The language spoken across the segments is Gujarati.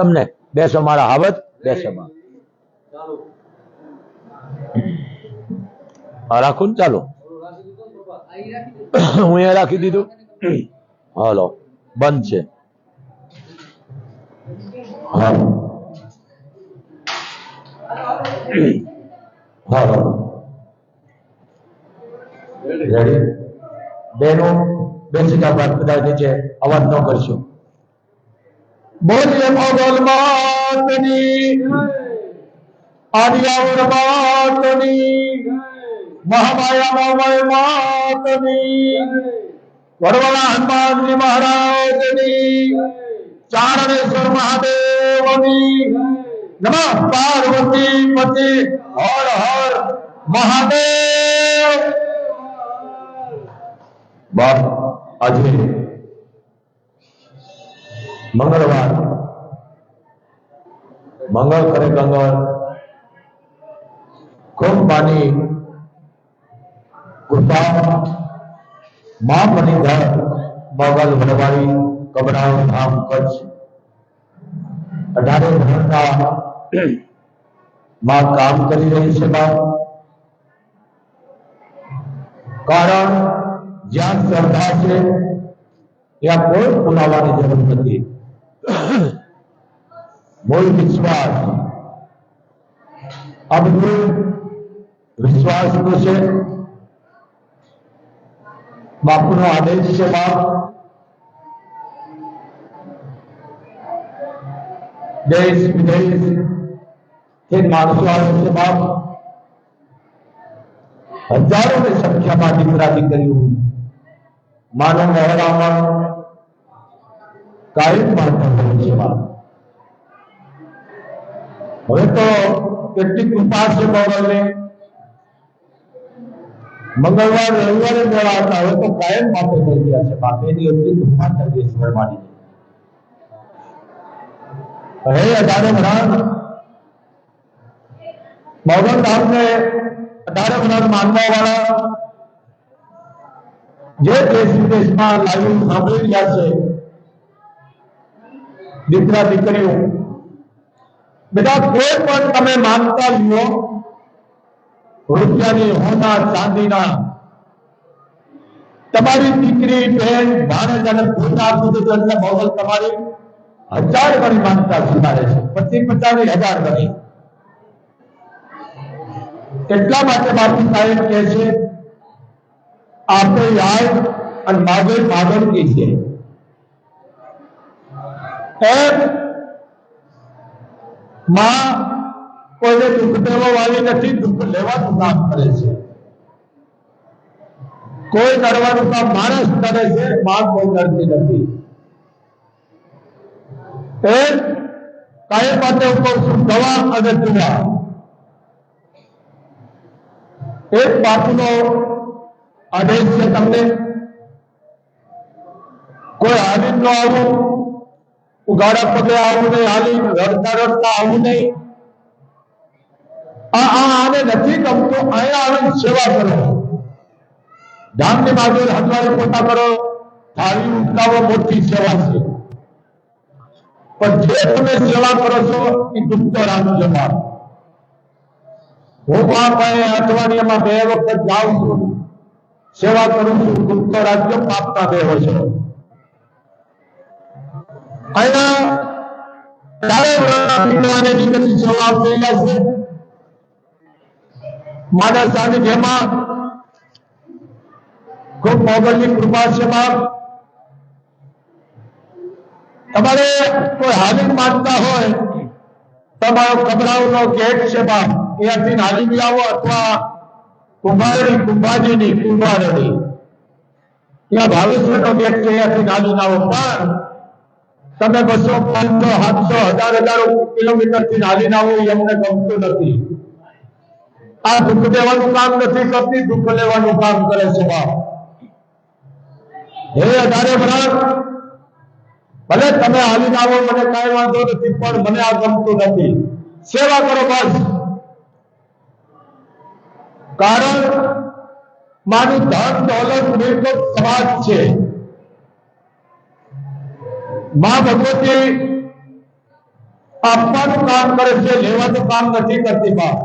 તમને બેસો મારા હાવત બેસો રાખું ને ચાલો હું એ રાખી દીધું હાલો બંધ છે હાલો રેડી બેનો બેસી જા બાદ બધા નીચે અવાજ ન કરશો બોલીએ મોગલ માતની આદિયાવર માતની મહામાયા મોગલ માતની વડવાળા હનુમાનજી મહારાજની ચારણેશ્વર મહાદેવની નમઃ પાર્વતી પતિ હર હર મહાદેવ બાપ આજે મંગળવાર મંગળ કરે ગંગળ ખૂબ માની કૃપા માં મણિધર મોગલ વડવાળી કબરાવ ધામ કચ્છ 18 વર્ષના માં કામ કરી રહી છે બાપ કારણ જ્યાં શ્રદ્ધા છે ત્યાં કોઈ પુરાવાની જરૂર નથી મૂળ વિશ્વાસ આ બધું વિશ્વાસ નો છે બાપુનો આદેશ છે બાપ દેશ વિદેશ થી માણસો આવે છે બાપ હજારોની સંખ્યામાં દીકરા દીકરીઓ માનવ મહેરામણ કાયમ માનતા હોય છે બાપ હવે તો કેટલી કૃપા છે મોગલની મંગળવાર રવિવારે મેળા હતા હવે તો કાયમ માટે થઈ ગયા છે બાપ એની એટલી કૃપા કરીએ ઈશ્વર માની હે 18 વર્ષ મોગલ ધામને 18 વર્ષ માનવા વાળા જે દેશ વિદેશમાં લાઈવ સાંભળી રહ્યા છે દીકરા દીકરીઓ બેટા કોઈ પણ તમે માનતા લ્યો રૂપિયાની હોના ચાંદીના તમારી દીકરી બહેન ભાણેજ અને પોતા આપી દીધું એટલે મોગલ તમારી 1000 ગણી માનતા સ્વીકારે છે 25-50,000 ગણી એટલા માટે બાપુ સાહેબ કહે છે આપે યાદ અને માગે માગણ કી છે એમ માં કોઈને દુઃખ દેવા વાળી નથી દુઃખ લેવાનું કામ કરે છે કોઈ કરવાનું કામ માણસ કરે છે માં કોઈ કરતી નથી એ કાયમ માટે ઉપર દવા અને દુઆ એક બાપુનો આદેશ છે તમને કોઈ હાલી ન આવું ઉગાડા પગે આવું નહીં હાલી રડતા રડતા આવું નહીં આને નથી ગમતું અહીંયા આવીને સેવા કરો ધામની બાજુ હથવાડી પોતા કરો થાળી ઉઠાવો મોટી સેવા છે પણ જે તમે સેવા કરો છો એ દુઃખ રાખજો બાપ હું બાપ અઠવાડિયામાં 2 વખત જાઉં છું સેવા કરું છું દુઃખ રાખજો પાપના દેવો છો અહીંયા દીકરી સેવા આપેલા છે મારા સાનિધ્યમાં ખૂબ મોગલની કૃપા છે બાપ તમારે કોઈ હાલી માનતા હોય તમારો કબરાવનો ગેટ છે બાપ ત્યાંથી હાલી આવો અથવા કુંભાજીની કુંભારની ત્યાં ભાવેશ્વરનો ગેટ છે ત્યાંથી હાલી આવો પણ તમે 200, 500, 700, 1000 કિલોમીટર થી હાલીને આવો એમને ગમતું નથી આ દુઃખ દેવાનું કામ નથી કરતી દુઃખ લેવાનું કામ કરે છે બાપ હે 18 વર્ષ ભલે તમે હાલીને આવો મને કાંઈ વાંધો નથી પણ મને આ ગમતું નથી સેવા કરો બસ કારણ મારું ધન દોલત મિલકત સમાજ છે માં ભગવતી આપવાનું કામ કરે છે, લેવાનું કામ નથી કરતી બાપ.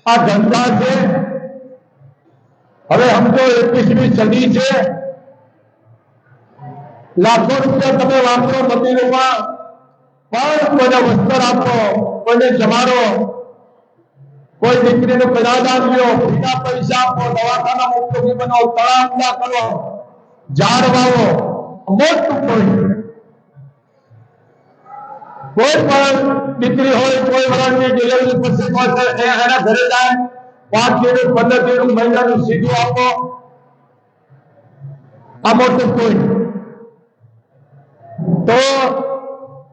આ ધંધા છે. હવે સમજો 21મી સદી છે. લાખો રૂપિયા તમે વાપરો મંદિરોમાં, પણ કોઈને વસ્ત્ર આપો, કોઈને જમાડો, કોઈ દીકરીને કન્યાદાન લ્યો, બીજા પૈસા આપો, દવાખાના ઉપયોગી બનાવો, તળાવ ઊંડા કરો, ઝાડ વાવો. મોટું કોઈ પણ દીકરી હોય, કોઈ વરાળની ડિલિવરી પછી એના ઘરે જાય, 5 દિવસ 15 દિવસ મહિનાનું સીધું આપો. આ મોટું કોઈ તો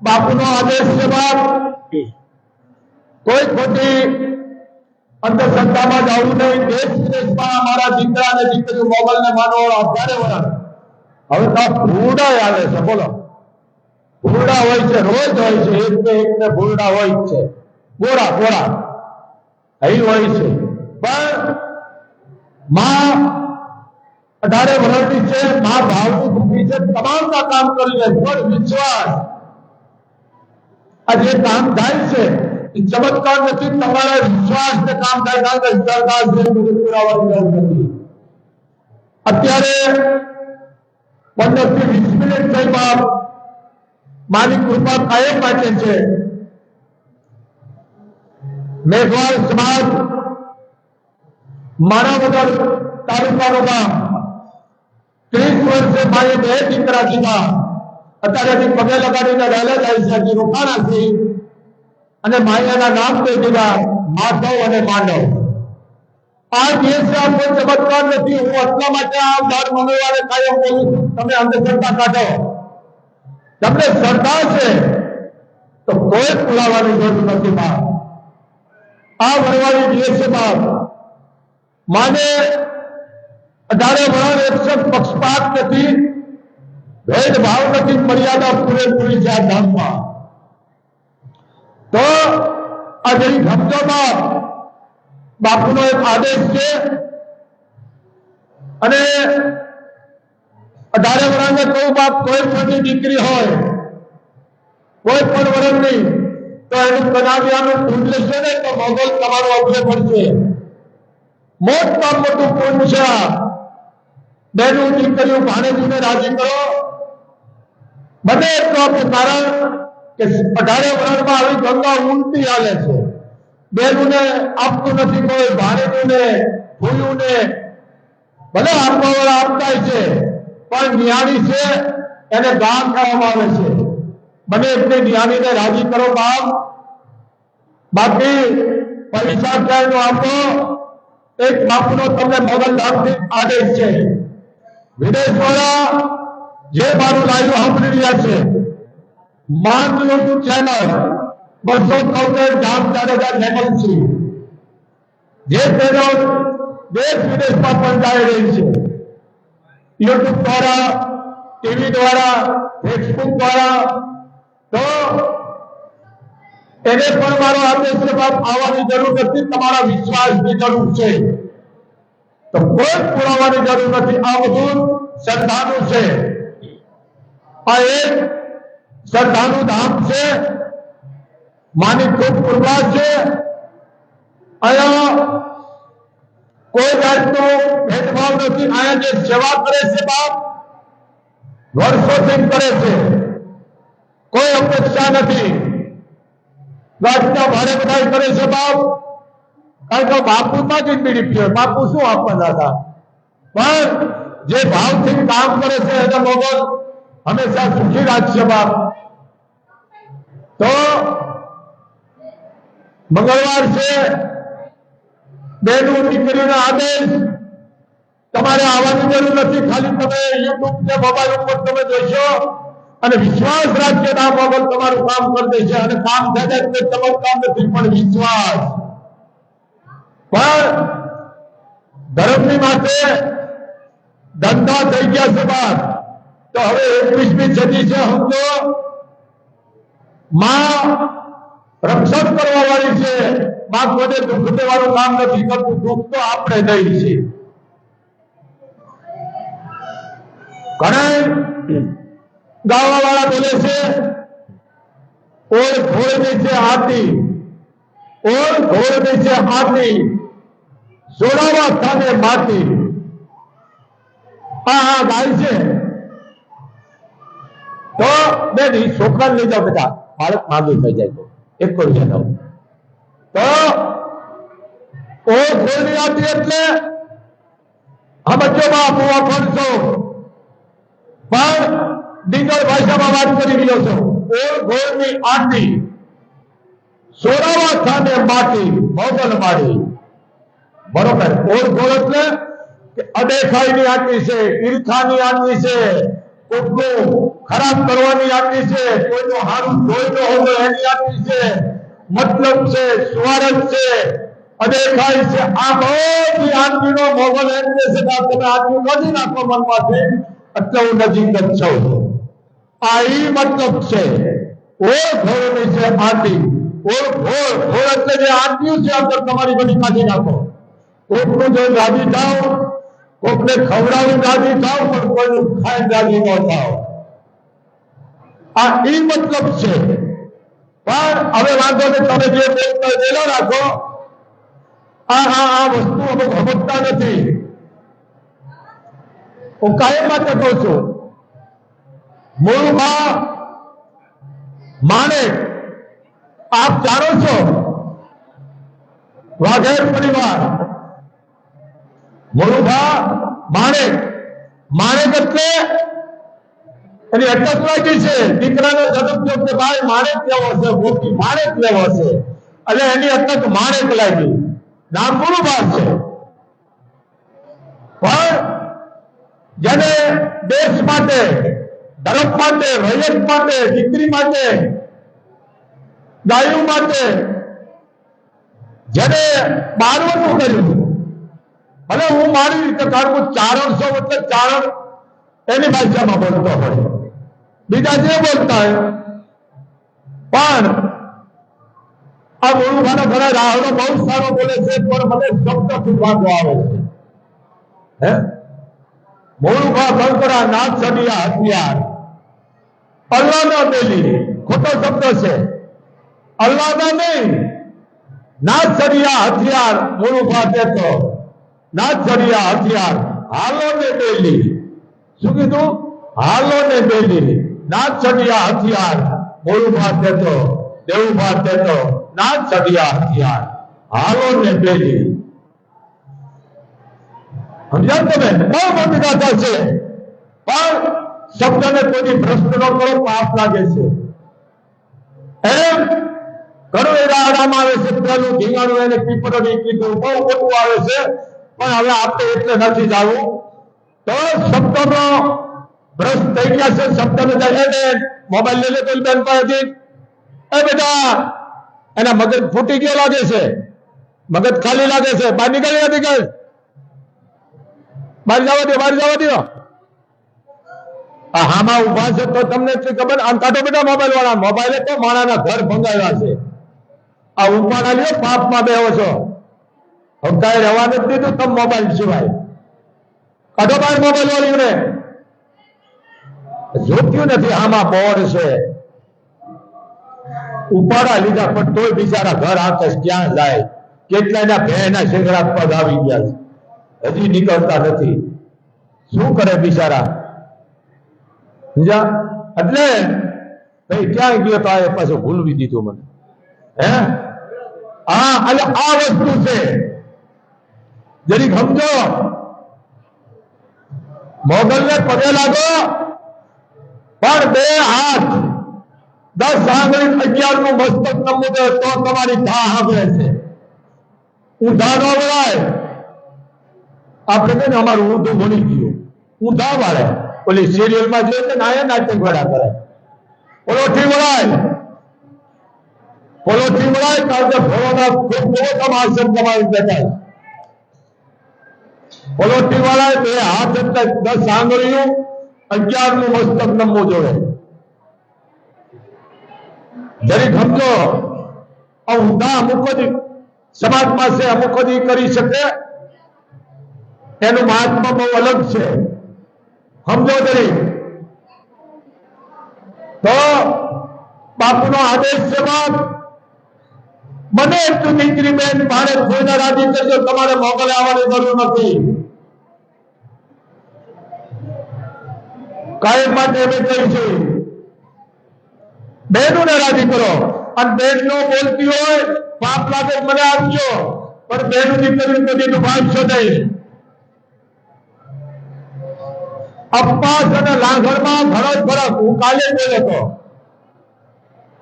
બાપુનો આદેશ છે બાપ, કોઈ ખોટી અંધશ્રદ્ધામાં જવું નહીં. દેશ વિદેશમાં અમારા દીકરા અને દીકરીઓ મોબાઈલને માનો 18 વર્ષ. હવે તો ભૂરડા આવે છે, બોલો ભૂરડા હોય છે, રોજ હોય છે, એક ને ભૂરડા હોય જ છે, ગોળા અહીં હોય છે. પણ માં 18 વર્ષની છે, માં ભાવની ભૂમિ છે, તમામના કામ કરી લે. પણ વિશ્વાસ, આ જે કામ થાય છે એ ચમત્કાર નથી, તમારા વિશ્વાસ ને કામ થાય. કારણ કે સરકાર છે પુરાવાની જરૂર નથી. અત્યારે 15 થી 20 મિનિટ થઈ બાપ, માની કૃપા કાયમ માટે છે. મેઘવાળ સમાજ માણાવદર તાલુકાનું ગામ, 30 વર્ષે મારી 2 દીકરા દીધા. અત્યારે પગે લગાડીને રહેલા જાય છે, રોકાણા છે, અને માયાના નામ દઈ દીધા માધવ અને માંડવ. આ દેશ કોઈ ચમત્કાર નથી. હું એટલા માટે આ દર મંગળવારે કાયમ બોલું છું, તમે અંધશ્રદ્ધા કાઢો. તમને શ્રદ્ધા છે તો કોઈ પુરાવાની જરૂર નથી બાપ. આ વરવાળી દિવસ છે બાપ. માને 18 વર્ષ પક્ષપાત નથી, ભેદભાવ નથી, મર્યાદા પૂરેપૂરી છે આ ધામમાં. તો આ જેવી ધમધમા બાપુનો એક આદેશ છે. અને 18 વર્ષને કહું બાપ, કોઈ પણ દીકરી હોય, કોઈ પણ વર્ષની, તો એનું કનાવિયાનું પુણ્ય છે ને, તો મોગલ તમારો અભ્ય પડશે. મોટમાં મોટું પુણ્ય છે. બેનું દીકરીઓ ભાણેજીને રાજી કરો, બને એટલું આપણું. કારણ કે 18 વર્ષમાં આવી ગંગા ઉલટી હાલે છે. બેનુંને આપતું નથી કોઈ, ભાણેજુને ભૂયુંને ભલે આપવા વાળા આપતા છે, પણ નિયાણી છે એને ગામ કરવામાં આવે છે. બને એટલી નિયાણીને રાજી કરો બાપ. બાકી પૈસા ક્યાંય આપો. એક બાપુનો તમને મોગલધામથી આદેશ છે. વિદેશ વાળા જે મારું લાઈવ સાંભળી રહ્યા છે, માન યુટ્યુબ ચેનલ 273 ધામ જાડેજા ચેનલ છે, જે ચેનલ દેશ વિદેશમાં પણ ચાલી રહી છે. યુટ્યુબ દ્વારા, ટીવી દ્વારા, ફેસબુક દ્વારા. તો એને પણ મારો આદેશ છે બાપ, આવવાની જરૂર નથી, તમારા વિશ્વાસની જરૂર છે. તો કોઈ પુરાવાની જરૂર નથી. આ બધું શ્રદ્ધાનું છે. આ એક શ્રદ્ધાનું ધામ છે. માની ખૂબ કૃપા છે. અહીંયા કોઈ જાતનો ભેદભાવ નથી. અહીંયા જે સેવા કરે છે બાપ, વર્ષોથી કરે છે, કોઈ અપેક્ષા નથી. ગાજના ભારે બધા કરે છે બાપ, કારણ કે બાપુમાં જ બીડી પીવે. બાપુ શું આપવાના હતા? પણ જે ભાવથી કામ કરે છે એને મોગલ હંમેશા સુખી રાખશે બાપ. તો મંગળવાર છે, બેનું દીકરીનો આદેશ. તમારે આવવાની જરૂર નથી. ખાલી તમે યુટ્યુબ કે મોબાઈલ ઉપર તમે જોશો અને વિશ્વાસ રાખીએ આ મોગલ તમારું કામ કરી દેશે. અને કામ થાય કોઈ ચમત્કાર નથી, પણ વિશ્વાસ. પણ ધર્મની માટે ધંધા થઈ ગયા છે બાપ. તો હવે 21મી સદી છે. સમજો માં રક્ષણ કરવા વાળી છે. માં કોઈને દુઃખ દેવાનું કામ નથી કરતું. દુઃખ તો આપણે દઈ છે. ઘણા ગાવા વાળા બોલે છે ઓળ ઘોળ નીચે આતી, ઓળ ઘોળ નીચે આતી, સોડાવા થાને માટી. આ ગાય છે. તો બેન છોકરા લઈ જાઓ બેટા, બાળક માંદું થઈ જાય તો એક રૂપિયા દઉં. તો ઓળ ઘોળની આતી એટલે સમજો બાપ હું ફરશો, પણ ડીંગલ ભાષામાં વાત કરી રહ્યો છો. ઓળ ઘોળની આટી, સોરાવા થાને માટી, મોગલ માડી. બરોબર. ઓળ ઘોળ એટલે અદેખાઈની આટી છે, ઈર્ખાની આટી છે, કોઈનું ખરાબ કરવાની આટી છે, કોઈનું હારું જોઈ ન હોય એની આટી છે, મતલબ છે, સ્વાર્થ છે, અદેખાઈ છે. આ બધી આંટીનો મોગલ એમ કહે છે કે તમે આંટી કાઢી નાખો મનમાંથી, એટલે હું નજીક જ છું. આ ઈ મતલબ છે. ઓળ ઘોળની છે આંટી. ઓળ ઘોળ, ઘોળ એટલે જે આંટ્યું છે અંદર તમારી બધી કાઢી નાખો. કોકનું જો રાજી થાવ, કોકને ખવડાવી રાજી થાવ, પણ કોઈનું ખાઈ રાજી ન થાવ. આ ઈ મતલબ છે. પણ હવે વાંધો ને તમે જે બોલતા વેલો રાખો. આ વસ્તુ અમુક સમજતા નથી. હું કાયમ માટે કહું છું, મૂળમાં માણેક આપ જાણો છો, વાઘેર પરિવાર, મૂળભા માણેક. માણેક એટલે એની અટક લાગી છે. દીકરાનો જન્મ થયો કે ભાઈ માણેક લેવો છે, મોટી માણેક લેવો છે, એટલે એની અટક માણેક લાગી. નામ મૂળભા છે. પણ જેને દેશ માટે, ધર્મ માટે, રૈયત માટે, દીકરી માટે, ગાયું માટે જેને બારવટું કર્યું, ભલે હું મારી રીતે કાઢું, ચારણ છો એટલે ચારણ એની ભાષામાં બોલતો હોય, બીજા જે બોલતા હોય. પણ આ મૂળભાનો ઘણા રાહડો બહુ સારો બોલે છે, પણ મને શબ્દ ફૂટવાનો આવે છે. હે મૂળભા કંકરા નાથ સડિયા હથિયાર, અલ્લાહના બેલી. ખોટો શબ્દ છે. અલ્લાહના નહીં, નાથ સડિયા હથિયાર. મૂળભા કહેતો નાથ સડિયા હથિયાર, હાલો ને બેલી. શું કીધું? હાલો ને બેલી, નાથ સડિયા હથિયાર. મૂળભા કહેતો, દેવુભા કહેતો, નાથ સડિયા હથિયાર, હાલો ને બેલી. સમજ્યા તમે? બહુ મોટી ગાથા છે. પણ શબ્દને કોઈ પ્રશ્ન ન કરો, પાપ લાગે છે. એમ ઘણું એ રાડામાં આવે છે. પેલું ધીંગાણું એને પીપળની કીધું, બહુ મોટું આવે છે. પણ હવે આપણે એટલે નથી જવું. તો શબ્દનો ભ્રષ્ટ થઈ ગયા છે. શબ્દને જાય મોબાઈલ લઈ લે તો બેન પાસેથી, એ બેટા એના મગજ ફૂટી ગયો લાગે છે, મગજ ખાલી લાગે છે, બહાર નીકળી નથી ગઈ, બહાર જવા દો, બહાર જવા દો. હામાં ઉભા છે તો તમને ખબર. આમ કાઢો બેટા મોબાઈલ વાળા. મોબાઈલે તો માણાના ઘર ભંગાવ્યા છે. આ ઉપાડા લ્યો, પાપમાં બેહો છો. હવે કાંઈ રહેવા નથી દીધું તમે મોબાઈલ સિવાય. કાઢો બહાર મોબાઈલ વાળીને. જોખ્યું નથી આમાં બોર છે. ઉપાડા લીધા પણ તોય બિચારા ઘર આંકસ ક્યાં જાય. કેટલાના ભેના શેગડા પગ આવી ગયા છે, હજી નીકળતા નથી. શું કરે બિચારા? એટલે ભાઈ ક્યાં ગયો તો આ પાછું ભૂલવી દીધું મને. હે હા, એટલે આ વસ્તુ છે. જરીક સમજો. મોગલને પગે લાગો, પણ 2 હાથ 10 આંગળી 11 નું મસ્તક નમવું દે તો તમારી ધા સાંભળે છે. ઊંધા ન વળાય. આપણે કહીએ ને અમારું ઊંધું ભણી ગયું. ઊંધા વાળે ઓલી સિરિયલમાં જોઈએ ને આયા નાટક વડા કરે. પોલોઠી વળાય, પોલોઠી વળાય. કારણ કે ફળોના ખૂબ તમાશર તમારી દેખાય. પોલોઠી વાળાએ 2 હાથ એટલે 10 આંગળીઓ 11 નું મસ્તક નમવું જોઈએ. જરીક સમજો. ઊંધા અમુક જ સમાજમાં છે, અમુક જ કરી શકે. એનું મહાત્મા બહુ અલગ છે. સમજો જરીક. તો બાપુનો આદેશ છે બાપ, મને એટલું દીકરી બેન ભાડે કોઈને રાજી કરજો, તમારે મોકલે આવવાની જરૂર નથી. કાયમ માટે અમે કહીશું બહેનોને રાજી કરો. અને બેન નો બોલતી હોય પાપ લાગે મને આપજો, પણ બેન દીકરી કદી દુભાવશો નહીં. અપવાસ અને લાંઘણમાં ઘણો ફરક. હું કાલે બોલ્યો હતો,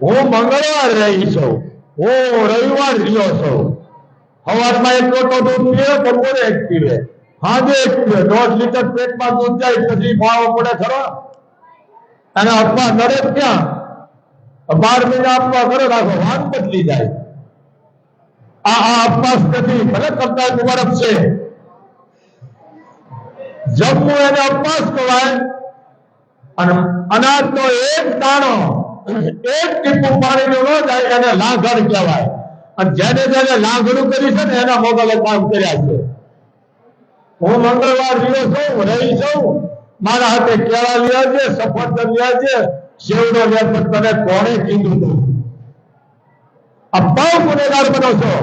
હું મંગળવાર રહી છું, હું રવિવાર રહ્યો છું. સવારમાં એક લોટો દૂધ પીવે, બપોરે એક પીવે, સાંજે એક પીવે. 1.5 લીટર પેટમાં દૂધ જાય પછી ભાવ પડે ખરો. અને અપવાસ નડે ક્યાં? 12 મહિના અપવાસ કરો રાખો, વાત બદલી જાય. આ અપવાસ નથી, ભલે કરતા મુબારક છે. જમવું એને અપવાસ કહેવાય. અને અનાજનો એક દાણો, એક ટીપું પાણીનું ન જાય એને લાંઘણ કહેવાય. અને જેને જેને લાંઘણું કરી છે ને એના મોગલે કામ કર્યા છે. હું મંગળવાર રહ્યો છું, રહી છું, મારા હાથે કેળા લ્યા છે, સફરજન લ્યા છે, શેવડો લ્યા છે. તને કોણે કીધું તું? આ બહુ ગુનેગાર બનો છો.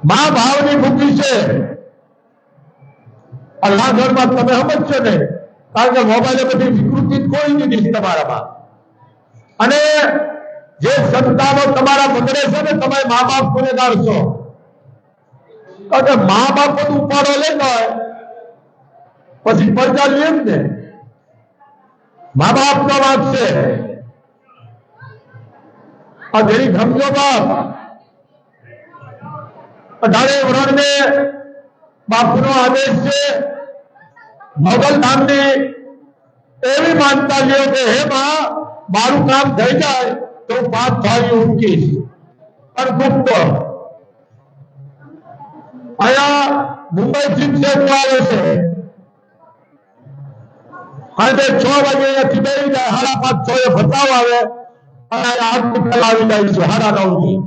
મા ભાવની ભૂખી છે. લાંઘણમાં તમે સમજશો ને, કારણ કે મોબાઈલે બધી વિકૃતિ કોઈ નથી તમારામાં. અને જે સંતાનો તમારા બગડે છે ને, તમે મા બાપ ગુનેગાર છો. કારણ કે મા બાપ બધું ઉપાડો લેતા હોય પછી પડદા લે ને. મા બાપ નો વાત છે. આ ઘડી સમજો બાપ, 18 વર્ષને બાપુનો આદેશ છે. મોગલ ધામની એવી માનતા લ્યો કે હે માં, મારું કામ થઈ જાય તો 5 થાળી ઊંચીશ. અને ગુપ્ત અહીંયા મુંબઈ થી આવે છે, સાંજે 6 વાગે અહીંયાથી બેસી જાય, 5:30 બતાવ આવે અને 8 આવી જાય છે 9:30 થી.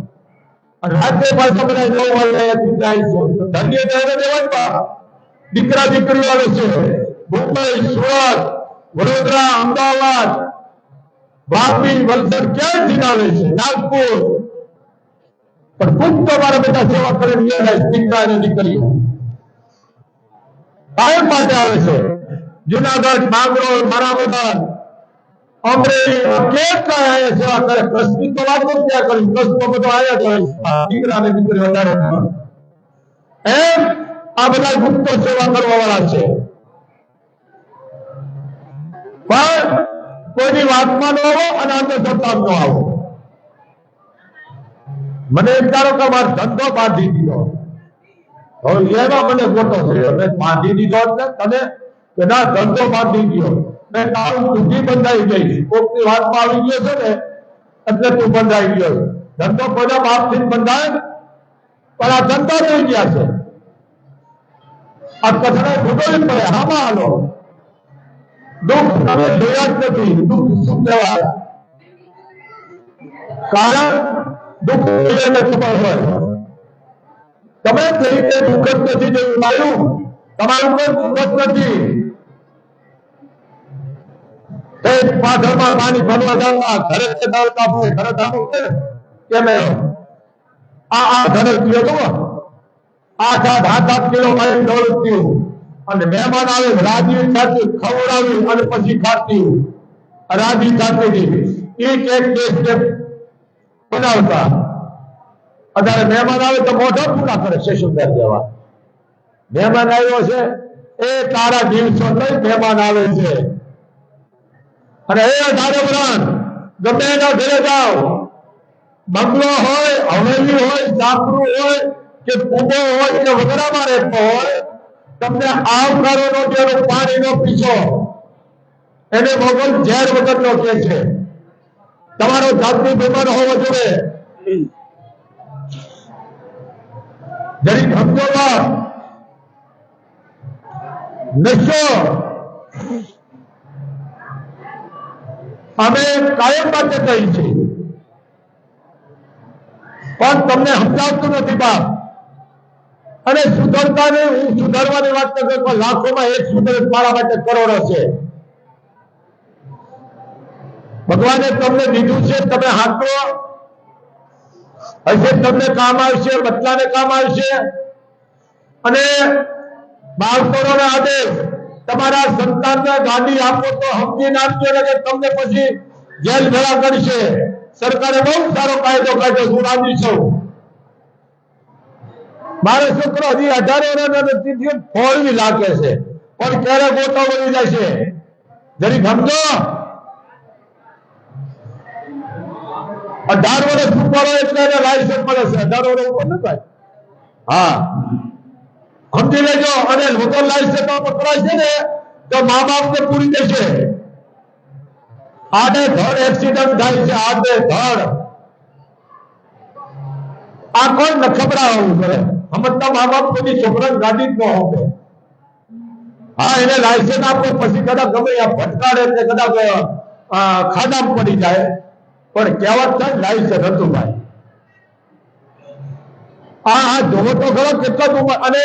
રાત્રે પાછા બધા 9 વાગે અહીંયાથી જાય છે. ધન્ય દેવાય દીકરા દીકરીઓ આવે છે. મુંબઈ, સુરત, વડોદરા, અમદાવાદ, વાપી, વલસાડ ક્યાંથી આવે છે, નાગપુર. પણ ગુપ્ત મારા બેટા સેવા કરીને દીકરા અને દીકરીઓ કાયમ માટે આવે છે. જુનાગઢ, માંગરોળ, મારામદાન, અમરેલી કેટલા સેવા કરે. કચ્છની તો વાત નથી ત્યાં કરી, કચ્છમાં બધો આવ્યા કરે દીકરા અને દીકરી વધારે. એમ આ બધા ગુપ્ત સેવા કરવા વાળા છે. પણ કોઈની વાતમાં ન આવો અને અંધશ્રદ્ધામાં ન આવો. મને એમ ધારો કે મારો ધંધો બાંધી દીધો, હવે એમાં મને ખોટો થયો. મેં બાંધી દીધો એટલે તને કે ના ધંધો બાંધી ગયો, મેં તારું બુદ્ધિ બંધાઈ ગઈ. કોકની વાતમાં આવી ગયો છે ને એટલે તું બંધાઈ ગયો. ધંધો કોઈના બાપથી બંધાય, પણ આ ધંધા થઈ ગયા છે. આ કથા ભૂગોળી પડે. આમાં હાલો દુઃખ તમે જોયા જ નથી. દુઃખ શું કહેવાય? કારણ દુઃખ ખબર હોય. તમે કઈ રીતે દુઃખ જ નથી જોયું મારું, તમારું કોઈ દુઃખ જ નથી. પાછળમાં પાણી ભરવા જાવ, આ ઘરે દાળ કાપવું, ઘરે ધામું છે કે મેં આ ઘરે પીઓ તો 8 કિલો પાણી દોડ પીવું. અને મહેમાન આવે રાજી ખાતી ખવડાવી અને પછી ખાતી રાજી ખાતી એક બનાવતા. અત્યારે મહેમાન આવે તો મોઢા પૂરા કરે શેષુદાર જેવા. મહેમાન આવ્યો છે એ તારા દિવસો લઈ મહેમાન આવે છે. અને એ 18 વર્ષ ગમે એના ઘરે જાઓ, બંગલો હોય, હવેલી હોય, ચાપરું હોય કે કુબો હોય કે વગડામાં રહેતો હોય, તમને આવકારો નો જેનો પાણી નો પીછો એને મોગલ ઝેર વગર નો કે છે. તમારો જાતની બીમાર હોવો જોઈએ. જરી સમજો નશો અમે કાયમ માટે કહી છે, પણ તમને સમજાવતું નથી બાપ. અને સુધરતા નહીં. હું સુધારવાની વાત ન કરું, પણ લાખોમાં એક સુધરે મારા માટે કરોડો છે. ભગવાને તમને દીધું છે, તમે હાથો હશે, તમને કામ આવશે, બધાને કામ આવશે. અને 12 કરોડ આદેશ તમારા સંતાનને ગાડી આપો તો સમજી નાખજો કે તમને પછી જેલ ભેળા કરશે. સરકારે બહુ સારો કાયદો કાઢ્યો, હું રાજી છું. મારો છોકરો હજી 18 વર્ષનો નથી, 4 વ્હીલ લાગે છે, પણ ક્યારે ગોતો બની જશે. જરી સમજો, 18 વર્ષ ઉપર હોય એટલે એને લાયસન્સ મળે છે. 18 વર્ષ ઉપર ન થાય. હા, સમજી લેજો. અને મોટર લાયસન્સ પકડાય છે ને તો મા બાપ ને પૂરી દેશે. આડે ધડ એક્સિડન્ટ થાય છે, આડે ધડ. આ કોણ નખબરાવું કરે? સમજતા મા બાપ કોઈ છોકરાને ગાડી જ ન આપે. હા, એને લાયસન્સ આપો, પછી કદાચ ગમે ભટકાડે એટલે કદાચ ખાડામાં પડી જાય, પણ કહેવત થાય લાયસન્સ હતું ભાઈ. આ જોવો તો ખરો કેટલા. અને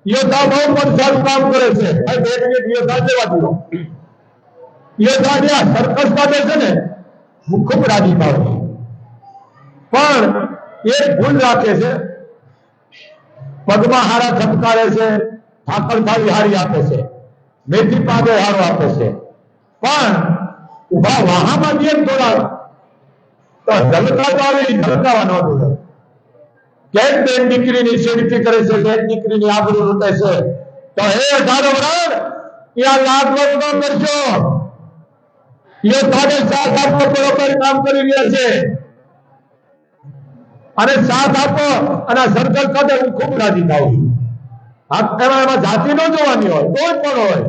યોદ્ધા બહુ પણ સારું કામ કરે છે. ભાઈ 2 મિનિટ યોદ્ધા લેવા દો. યોદ્ધા જે સર્કસ કાઢે છે ને, હું ખૂબ રાજી થાઉં છું, પણ એક ભૂલ રાખે છે. પગમાં હારા ધબકારે છે, ઠાકર થાળી હારી આપે છે, મેથી પાકે હારો આપે છે, પણ ઉભા વાહામાં દે થોડા તો ધલકાવાળી ધલકાવાનો દોડે. કેક બેન દીકરીની સેડતી કરે છે, બેન દીકરીની આબરૂ લૂંટે છે. તો હે 18 વર્ષ ત્યાં લાગવગ ન કરશો. એ તારે સાથ આપો, બરોબર કામ કરી રહ્યા છે. અને સાથ આપો અને સર્કલ કાઢે, હું ખૂબ રાજી થાઉં છું. એમાં જાતિ ન જોવાની હોય, કોઈ પણ હોય.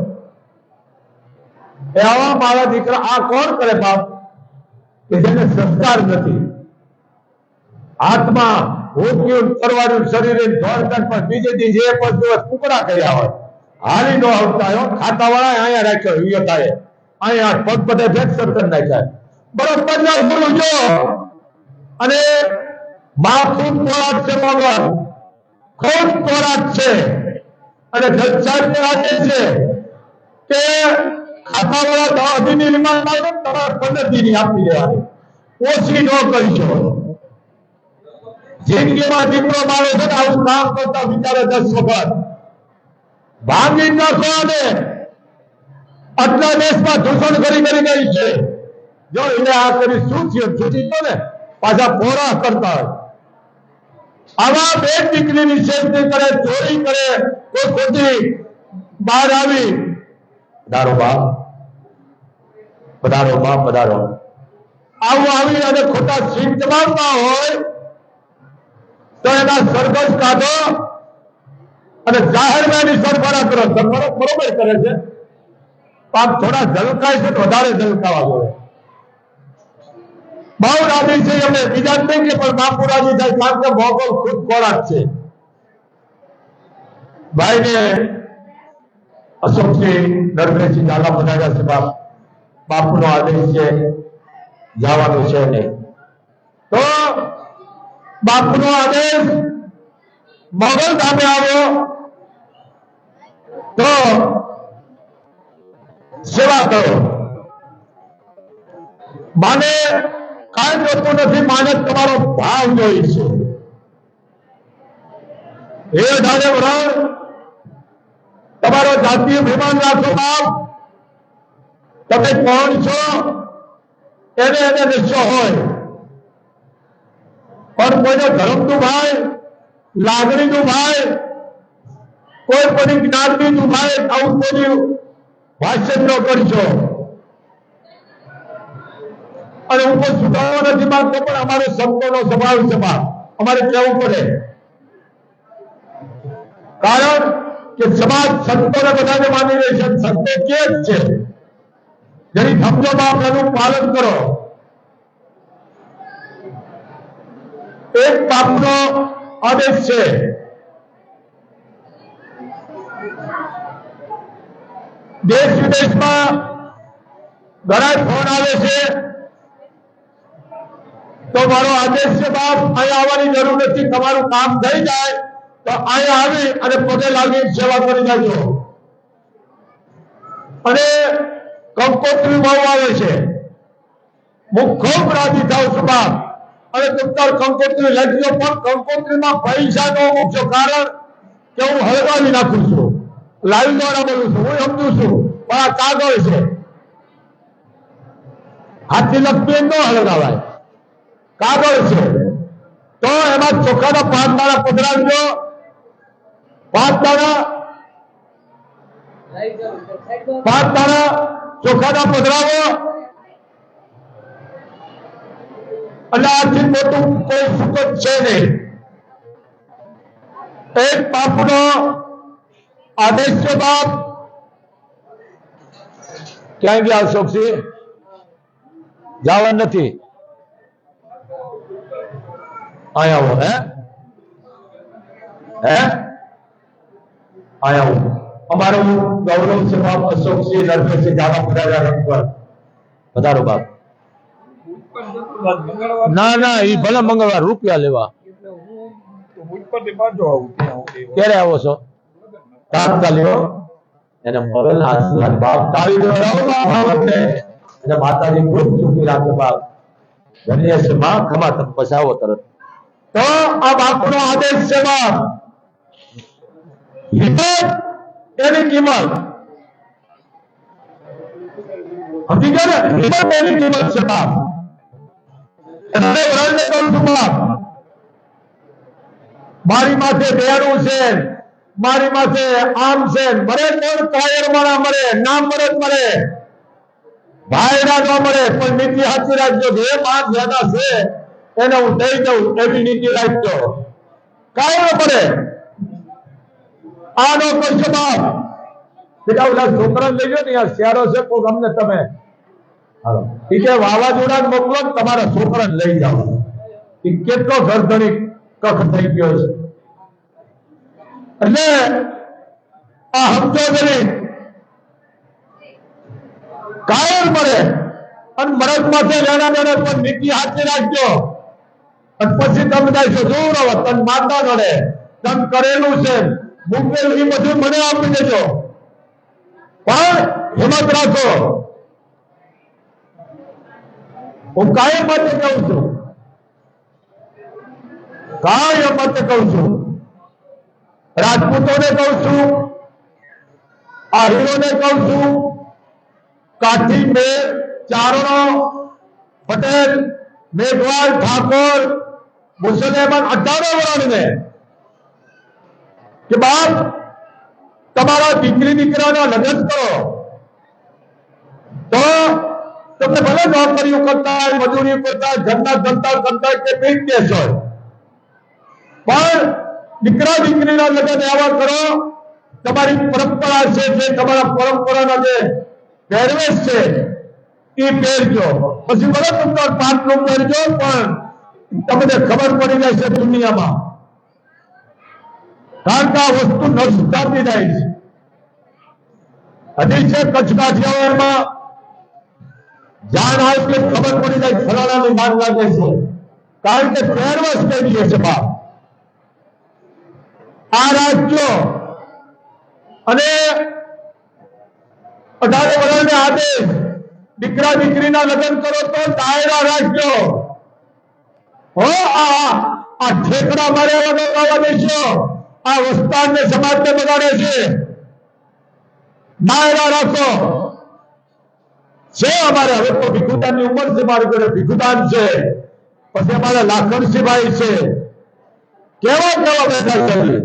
એવા મારા દીકરા આ કોણ કરે બાપ કે જેને સંસ્કાર નથી? હાથમાં ભૂખ્યું કરવાનું શરીરે ધોળકટ, પણ બીજે દી જે 5 દિવસ કુકડા કર્યા હોય, હાલી ન આવતા હોય. ખાતા વાળા અહીંયા રાખ્યો, વિયતાએ અહીંયા પગ બધે ફ્રેક્ચર કરી નાખ્યા. બરોબર ના ભૂલું જો. અને માથું તોરાટ છે, મગર ખૂબ તોરાટ છે. અને જજ સાહેબ ને વાંચે છે કે ખાતાવાળા અધિની રિમાન્ડ આવે તમારે 15 દી આપી દેવાની, ઓછી ન કરશો. જિંદગીમાં દીકરો મારો છે ને આવું કામ કરતા વિચારે 10 વખત ભાંગી નાખો. અને આટલા દેશમાં દૂષણ કરી ગઈ છે. જો એને આ કરી શું થયું? છૂટી તો ને પાછા પોરા કરતા હોય. આવા બેન દીકરીની સેફટી કરે, ચોરી કરે, કોઈ ખોટી બહાર આવી પધારો બાપ, પધારો બાપ, પધારો આવું આવી અને ખોટા સીટ દબાવતા હોય તો એના સરઘસ કાઢો અને જાહેરમાં એની સરભરા કરો. સરભરા બરોબર કરે છે, પાપ થોડા ઝલકાય છે તો વધારે ઝલકાવા જોઈએ. બહુ રાજી છે અમે, બીજા નહીં કે પણ બાપુ રાજી થાય, કારણ કે મોગલ ખુદ ખોરાક છે. ભાઈને અશોકસિંહ નરસિંહ ઝાલા પધાર્યા છે. બાપુનો આદેશ છે, જવાનું છે નહીં. તો બાપુનો આદેશ, મોગલ સામે આવ્યો તો સેવા કરો. માને કાંઈ જોતું નથી, માને તમારો ભાવ જોઈ છે. એ 18 વર્ષ તમારો જાતીય અભિમાન રાખો બાપ. તમે કોણ છો એને નિશ્ચય હોય, પણ કોઈને ધર્મનું ભાઈ, લાગણીનું ભાઈ, કોઈ પણ જ્ઞાતિનું ભાઈ આવું કોઈ ભાષ્ય ન કરશો. અને હું કોઈ સુધારવા નથી માંગતો, પણ અમારે સંતોનો સ્વભાવ છે બાપ, અમારે કહેવું પડે. કારણ કે સમાજ સંતોને બધાને માની રહી છે. સંતો કે જ છે, જેની સમજો બાપ એનું પાલન કરો. એક બાપનો આદેશ છે, દેશ વિદેશમાં ઘણા ફોન આવે છે તો મારો આદેશ છે બાપ, અહીંયા આવવાની જરૂર નથી, તમારું કામ થઈ જાય તો અહીંયા આવી અને પગે લાગી સેવા કરી જાજો. અને કંકોત્રી બહુ આવે છે, હું ખૂબ રાજી થાઉં છું બાપ અને તુક્કર કંકોત્રી લખજો પણ કંકોત્રીમાં પૈસા નો મૂકશો કારણ કે હું હળગાવી નાખું છું લાઈવ દ્વારા બોલું છું હું સમજુ છું પણ આ કાગળ છે હાથથી લખી ન હળગાવાય કાગળ છે તો એમાં ચોખાના 5 દાણા પધરાવજો 5 દાણા ચોખાના પધરાવો અને આથી મોટું કોઈ સુખ છે નહીં એક બાપનો આદેશ છે બાપ ક્યાં ગયા અશોકસિંહ જવા નથી આયા હો હે આયા હો અમારું ગૌરવ છે બાપ અશોકસિંહ નરસિંહ જાવા પધાર્યા રંગપર પધારો બાપ ના ના એ ભલે મંગળવાર રૂપિયા લેવા ક્યારે આવો છો તાત્કાલિક એને મરેલ આશીર્વાદ બાપ તાળી અને માતાજી ખૂબ સુખી રાખે બાપ ધન્ય છે માં ખમા તમે પછાવો તરત તો આ બાપનો આદેશ છે બાપ હિંમત એની કિંમત સમજી ગયા ને હિંમત એની કિંમત છે બાપ મારી માથે બેરું છે મારી માથે આમ છે મરે કોણ કાયર મારા મરે નામ મરે મરે ભાઈડા ન મળે પણ નીતિ સાચી રાખજો જે માન જ્યાદા છે એને હું દઈ દઉં એવી નીતિ રાખજો કાંઈ ન પડે આ નો કરશો બાપ બેટા ઓલા છોકરા લઈ ગયો ને યાર શિયાળો છે કોઈ અમને તમે એ કે વાવાઝોડા મોકલો તમારા છોકરાને લઈ જાઓ એ કેટલો ઘરધણી કખ થઈ ગયો છે એટલે આ સમજો કરી કાયર મળે અને મરદ માથે લેણા દેણા પણ નીતિ હાથે રાખજો અને પછી તમે જાય દૂર આવો તન માતા નડે તન કરેલું છે મૂકેલું એ બધું મને આપી દેજો પણ હિંમત રાખો હું કાયમ માટે કહું છું કાયમ માટે કહું છું રાજપૂતોને કહું છું આહિરોને કહું છું કાઠી મેર ચારણો પટેલ મેઘવાલ ઠાકોર મુસલમાન 18 વર્ષને કે બાપ તમારા દીકરી દીકરાના લગ્ન કરો તો તમે ભલે નોકરીઓ કરતા હોય મજૂરી કરતા ઘરના ધંધા કરતા કે બિઝનેસ હોય પણ દીકરા દીકરીના લગ્ન એવા કરો તમારી પરંપરા છે જે તમારા પરંપરાના જે પહેરવેશ છે એ પહેરજો પછી ભલે તમને પાટલું પહેરજો પણ તમને ખબર પડી જશે દુનિયામાં કારણ કે આ વસ્તુ નષ્ટ થતી જાય છે હજી છે કચ્છ કાઠિયાવાડમાં જાણ આવે એટલે ખબર પડી જાય ફલાણાની માંગ લાગે છે કારણ કે પહેરવેશ પહેરીએ છે બાપ આ રાજ્યો અને 18 વર્ષને આદેશ દીકરા દીકરીના લગ્ન કરો તો દાયરા રાખજો હો આ ઠેકડા માર્યા વગર આવવા દેશો આ વસ્તારને સમાજને બગાડે છે દાયરા રાખો છે અમારે હવે તો ભીખુદાનની ઉંમર છે મારી જોડે ભીખુદાન છે પછી અમારા લાખણસિંહભાઈ છે કેવા કેવા બેઠા છે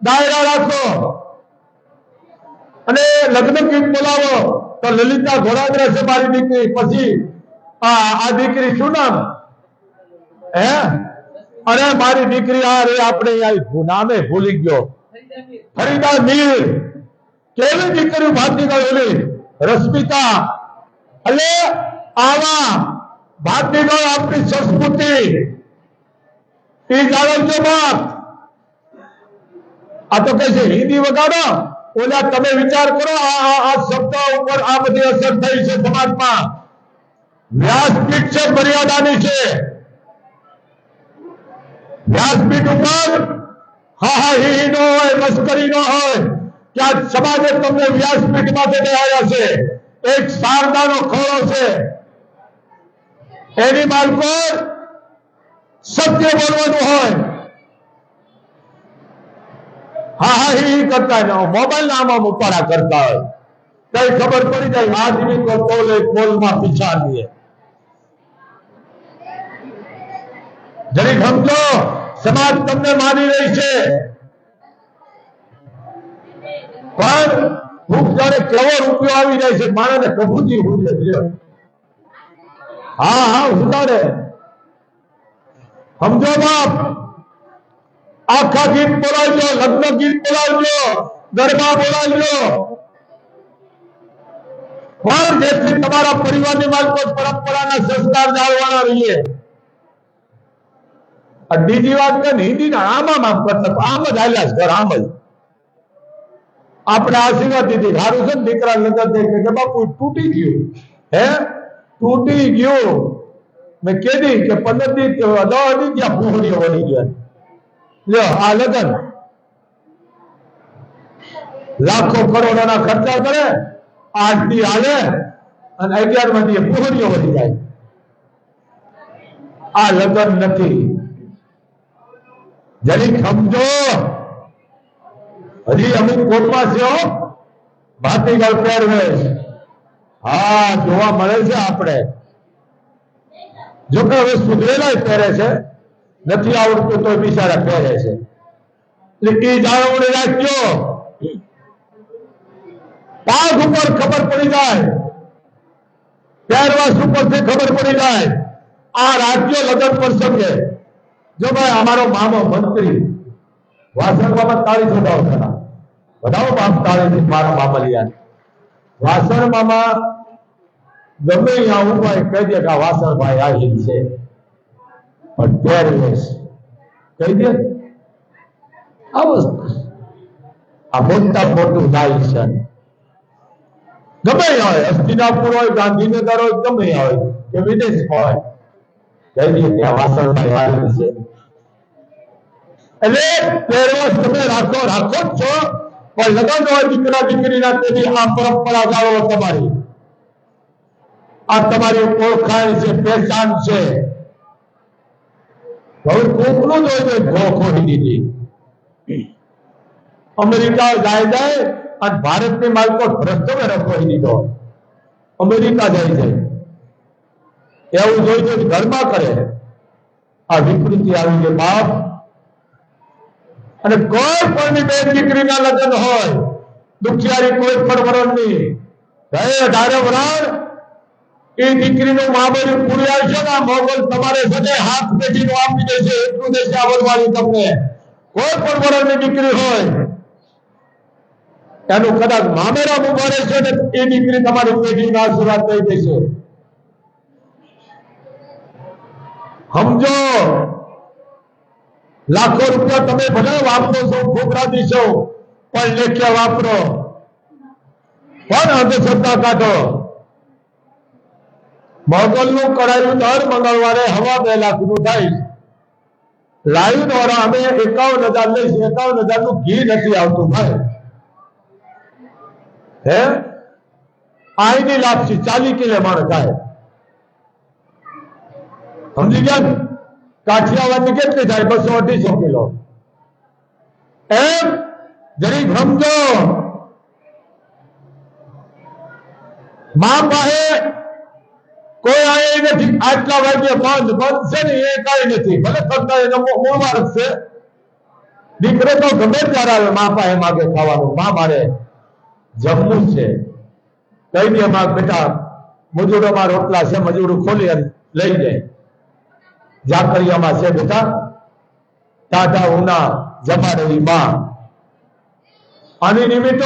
દાયરા રાખો અને લગ્ન ગીત બોલાવો તો લલિતા ઘોડાદરા છે મારી દીકરી પછી આ દીકરી શું નામ હે અરે મારી દીકરી આ રે આપણે નામે ભૂલી ગયો ફરીદા મીર કેવી દીકરી ભાતીગળ ઓલી રશ્મિતા એટલે આવા ભાતીગળ આપણી સંસ્કૃતિ એ જાણજો બાપ આ તો કહે છે હિન્દી વગાડો ઓલા તમે વિચાર કરો આ શબ્દ ઉપર આ બધી અસર થઈ છે સમાજમાં વ્યાસપીઠ છે મર્યાદાની છે વ્યાસપીઠ ઉપર હા હી નો હોય મસ્કરી નો હોય કે આ સમાજે તમને વ્યાસપીઠ માટે બેહાડ્યા છે એક શારદાનો ખોળો છે એની માલકો સત્ય બોલવાનું હોય, હા હા ही करता है, मोबाइल नाम उपाड़ा करता है, कई खबर पड़ी जाए आदमी को तोले पोल में पीछा दिए। जरी समझो समाज તમને માની રહી છે, પણ ભૂખ જાણે કેવો રૂપિયો આવી જાય છે, માણસને કબૂતી હોય છે। હા હા ઉતારે સમજો બાપ, આખા ગીત બોલાવજો, લગ્ન ગીત બોલાવજો, ગરબા બોલાવજો, પણ જેથી તમારા પરિવારની માલકો પરંપરાના સંસ્કાર જાળવાના રહીએ। બીજી વાત કે હિન્દીના આમ કરતા આમ જ હાલ્યા છે ઘર, આમ જ આપણે આશીર્વાદ દીધી, સારું છે ને દીકરા લગન થઈ કે બાપુ તૂટી ગયું, હે તૂટી ગયું, મેં કીધી કે 15 દી 10 દી ત્યાં પૂહડીઓ વળી ગયા, લ્યો આ લગન લાખો કરોડોના ખર્ચા કરે, 8 દી હાલે અને 11મા દી પૂહડીઓ વળી જાય। આ લગન નથી, જરી સમજો। હજી અમુક કોટમાં છે ભાતીગળ પહેરવેશ, હા જોવા મળે છે આપણે, જોકે હવે સુધરેલા પહેરે છે, નથી આવડતું તો બિચારા પહેરે છે, એટલે એ જાળવણી રાખજો। પાગ ઉપર ખબર પડી જાય, પહેરવાશ ઉપરથી ખબર પડી જાય, આ રાજ્ય લગ્ન પ્રસંગે જો ભાઈ અમારો મામો મંત્રી વાસણમાં તાળી છોડાવ થતા બધાઓ બાપ તાળી મારા મામલિયા વાસણ મામા ગમે અહીંયા ઉભા કહી દે કે વાસણ ભાઈ આવી છે, પણ પહેરવેશ કહી દે આ વસ્તુ આ મોટું જાય છે, ગમે હોય હસ્તિનાપુર હોય, ગાંધીનગર હોય, ગમે હોય કે વિદેશ હોય, કહી દે કે આ વાસણ ભાઈ આવી છે। એટલે પહેરવેશ તમે રાખો જ છો, પણ લગન હોય દીકરા દીકરીના તેની આ પરંપરા જાળવો તમારી, આ તમારી ઓળખાણ છે, પહેચાન છે। હવે કોકનું જ હોય તો ખોડી દીધી, અમેરિકા જાય અને ભારતની માલકો ભ્રષ્ટોને રખવાઈ દીધો, અમેરિકા જાય છે એવું જોઈ ઘરમાં કરે, આ વિકૃતિ આવી ગઈ બાપ। અને કોઈ પણ બેન દીકરીના લગ્ન હોય, દુખિયારી કોઈ પણ વરણની, 18 વરણ એ દીકરીનું મામેરું પૂરી આવશે ને મોગલ તમારે સજે હાથ પેટીનું આપી દેશે, એટલું દેશે આવડવાની તમને। કોઈ પણ વરણની દીકરી હોય એનું કદાચ મામેરા ઉભા રહેશે ને એ દીકરી તમારી પેઢીના આશીર્વાદ દઈ દેશે, સમજો। લાખો રૂપિયા તમે ભલે વાપરો છો, ખોબરા દીશો, પણ લેખ્યા વાપરો, પણ અંધશ્રદ્ધા કાઢો। મોગલનું કરાયું દર મંગળવારે 2.5 લાખનું થાય, લાઈવ દ્વારા અમે 51,000 લઈશ, 51,000 નું ઘી નથી આવતું ભાઈ, હે આઈની લાપસી 40 કિલો માણસ થાય, સમજી ગયા? કાઠિયાવાડની કેટલી થાય? 200-250 કિલો, એમ જરી સમજો। મા પાસે કોઈ આય નથી, આટલા વાગે બંધ છે ને એ કઈ નથી, ભલે કરતા એનો મૂળ માર્ગ છે, દીકરો તો ગમે ત્યારે આવે મા પાસે માગે ખાવાનું, મા મારે જમવું છે, કઈ દે માં બેટા મજૂરોમાં રોટલા છે, મજૂરો ખોલી લઈ જાય, જાકરિયામાં છે બેટા ટાટા ઉના જમાડવી માં। આની નિમિત્ત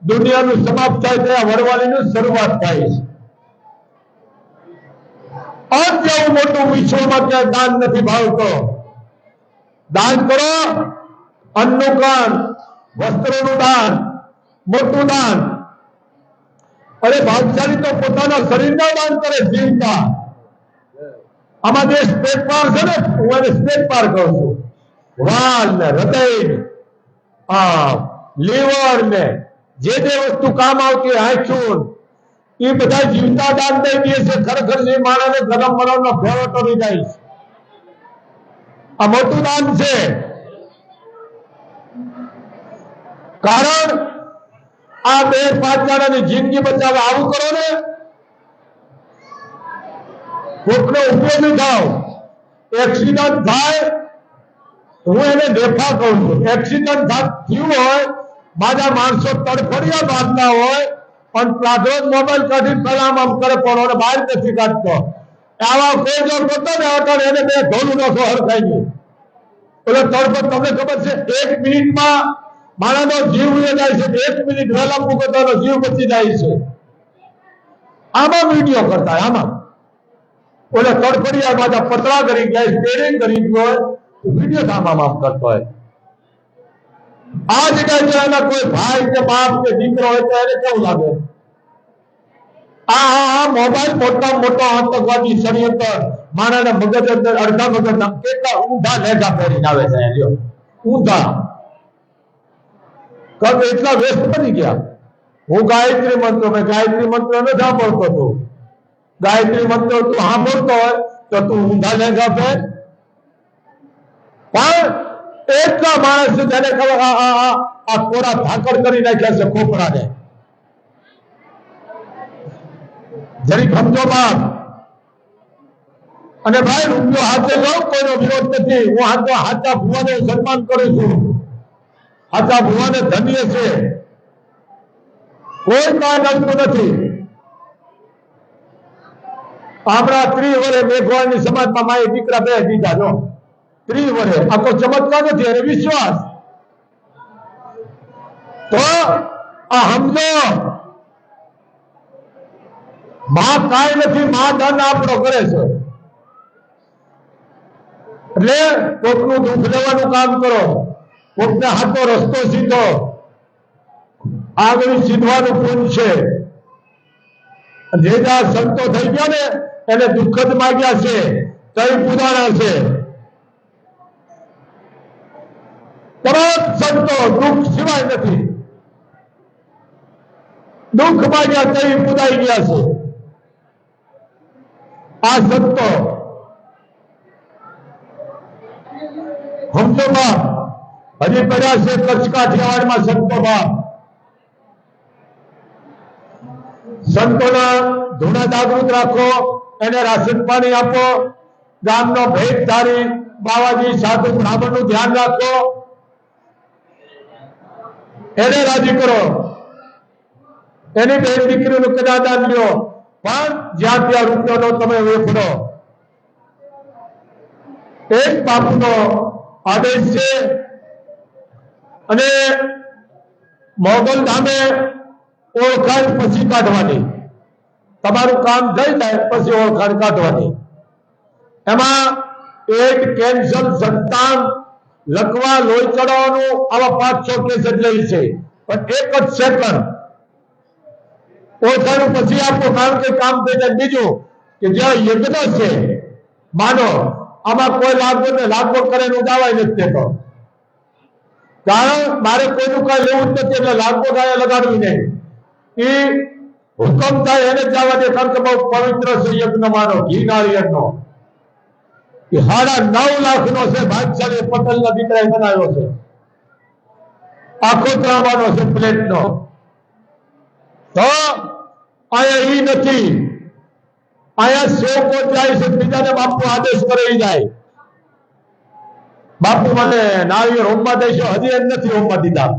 દુનિયાનું સમાપ્ત થાય ત્યાં વરવાલીનું શરૂઆત થાય છે। જેવું મોટું વિશ્વમાં ક્યાં દાન નથી ભાવતો, દાન કરો, અન્નનું દાન, વસ્ત્રોનું દાન, મોટું દાન। અરે ભાગશાળી તો પોતાના શરીરના દાન કરે, જીવતા। આમાં જે સ્ટેટ પાર છે ને, હું એને સ્ટેટ પાર કહું છું, વાલ ને હૃદય, લીવર ને જે વસ્તુ કામ આવતી, આંખું એ બધા જીવતા દાન દઈ દે છે. ખરેખર જે માણસને ગરમ મરણનો ફેરો ટરી જાય છે. આ મોટું દાન છે. કારણ આ 2-5 જણાની જિંદગી બચાવે. આવું કરો ને, કોકનો ઉપયોગી થાવ. એક્સિડન્ટ થાય, હું એને દેખા કહું છું. એક્સિડન્ટ થયું હોય, મારા માણસો તડફડિયા ભાગતા હોય, પણ પ્લાઝો મોબાઈલ કાઢી સલામ આમ કરે, પણ બહાર નથી કાઢતો. આવા કોઈ જો કરતો ને અટણ એને 2 ઢોલું નસો હરખાઈ ગયું. એટલે તડફડ તમને ખબર છે 1 મિનિટમાં માણસનો જીવ ઉડી જાય છે. 1 મિનિટ વહેલા મૂકતાનો જીવ બચી જાય છે. આમાં વિડીયો કરતા આમાં ઓલે તડફડિયા પાછા પતળા કરી ગયા, સ્ટેરિંગ કરી ગયો, વિડીયો સામા માફ કરતો હોય. આ જગ્યાએ એના કોઈ ભાઈ કે બાપ કે દીકરો હોય તો એને કેવું લાગે? આ મોબાઈલ મોટા મોટો આતંકવાદી ષડયંત્ર માણસના મગજ અંદર અડધા મગજના કેટલા ઊંધા લેખા ફેરીને આવે છે. લ્યો ઊંધા કદ એટલા વ્યસ્ત બની ગયા. હું ગાયત્રી મંત્ર ન સાંભળતો હતો. ગાયત્રી મંત્ર તું સાંભળતો હોય તો તું ઊંધા લેખા ફેર. પણ એટલા માણસ જેને ખબર આ કોરા ધાકડ કરી નાખ્યા છે ખોપડાને. જરીક સમજો બાપ. અને ભાઈ રૂપિયો હાથે લો, કોઈનો વિરોધ નથી. હું હાચા ભુવાને સન્માન કરું છું. હાચા ભુવાને ધન્ય છે, કોઈ કામ આવતું નથી. આપણા 30 વર્ષે મેઘવાળની સમાજમાં માએ દીકરા 2 દીધા. જો 30 વર્ષે આ કોઈ ચમત્કાર નથી, અને વિશ્વાસ. તો આ સમજો, માં કાંઈ નથી, માં ધન આપણો કરે છે. એટલે કોકનું દુઃખ લેવાનું કામ કરો, કોકને હાથો રસ્તો સીધો, આગળ સીધવાનું પૂન છે. જે સંતો થઈ ગયા ને એને દુઃખ જ માગ્યા છે, તઈ પુરાણા છે. તરત સંતો દુઃખ સિવાય નથી. દુઃખ માગ્યા તઈ પુરાઈ ગયા છે આ સંતો. સમજો બાપ, હજી પડ્યા છે કચ્છ કાઠિયાવાડમાં સંતો બાપ. સંતોના ધૂણા જાગૃત રાખો, એને રાશન પાણી આપો, ગામનો ભેટ ધારી બાવાજી સાધુ બ્રાહ્મણનું ધ્યાન રાખો, એને રાજી કરો. એની બેન દીકરીનું કદાદાન લ્યો, પણ જ્યાં ત્યાં રૂપિયાનો તમે વેફડો. એક બાપુનો આદેશ છે. અને મોગલ ધામે ઓળખાણ પછી કાઢવાની. તમારું કામ થઈ જાય પછી ઓળખાણ કાઢવાની. એમાં પેટ કેન્સર, સંતાન, લકવા, લોહી ચડાવવાનું આવા 5-6 કેસ જ લઈ છે. પણ 1 જ સેકન્ડ ઓળખાણ પછી આપો, કારણ કે કામ થઈ જાય. બીજું કે જ્યાં યજ્ઞ છે, માનો આમાં કોઈ લાગવો કરે હું દાવાય નથી દેતો. કારણ મારે કોઈનું કઈ લેવું જ નથી, એટલે લાગવો ગાય લગાડવી નહીં. એ હુકમ થાય એને જ જવા દે, કારણ કે બહુ પવિત્ર છે યજ્ઞ માનો, ઘી નાળિયેરનો. એ 9.5 લાખનો છે. ભાગશાળી પટેલના દીકરાએ બનાવ્યો છે. આખો ત્રાવાનો છે પ્લેટનો. તો અહીંયા ઈ નથી. અહીંયા 100 કોટ જાય છે, બીજાને બાપુ આદેશ કરી જાય. બાપુ મને નાળિયેર હોમવા દેશો, હજી એમ નથી હોમવા દીધા.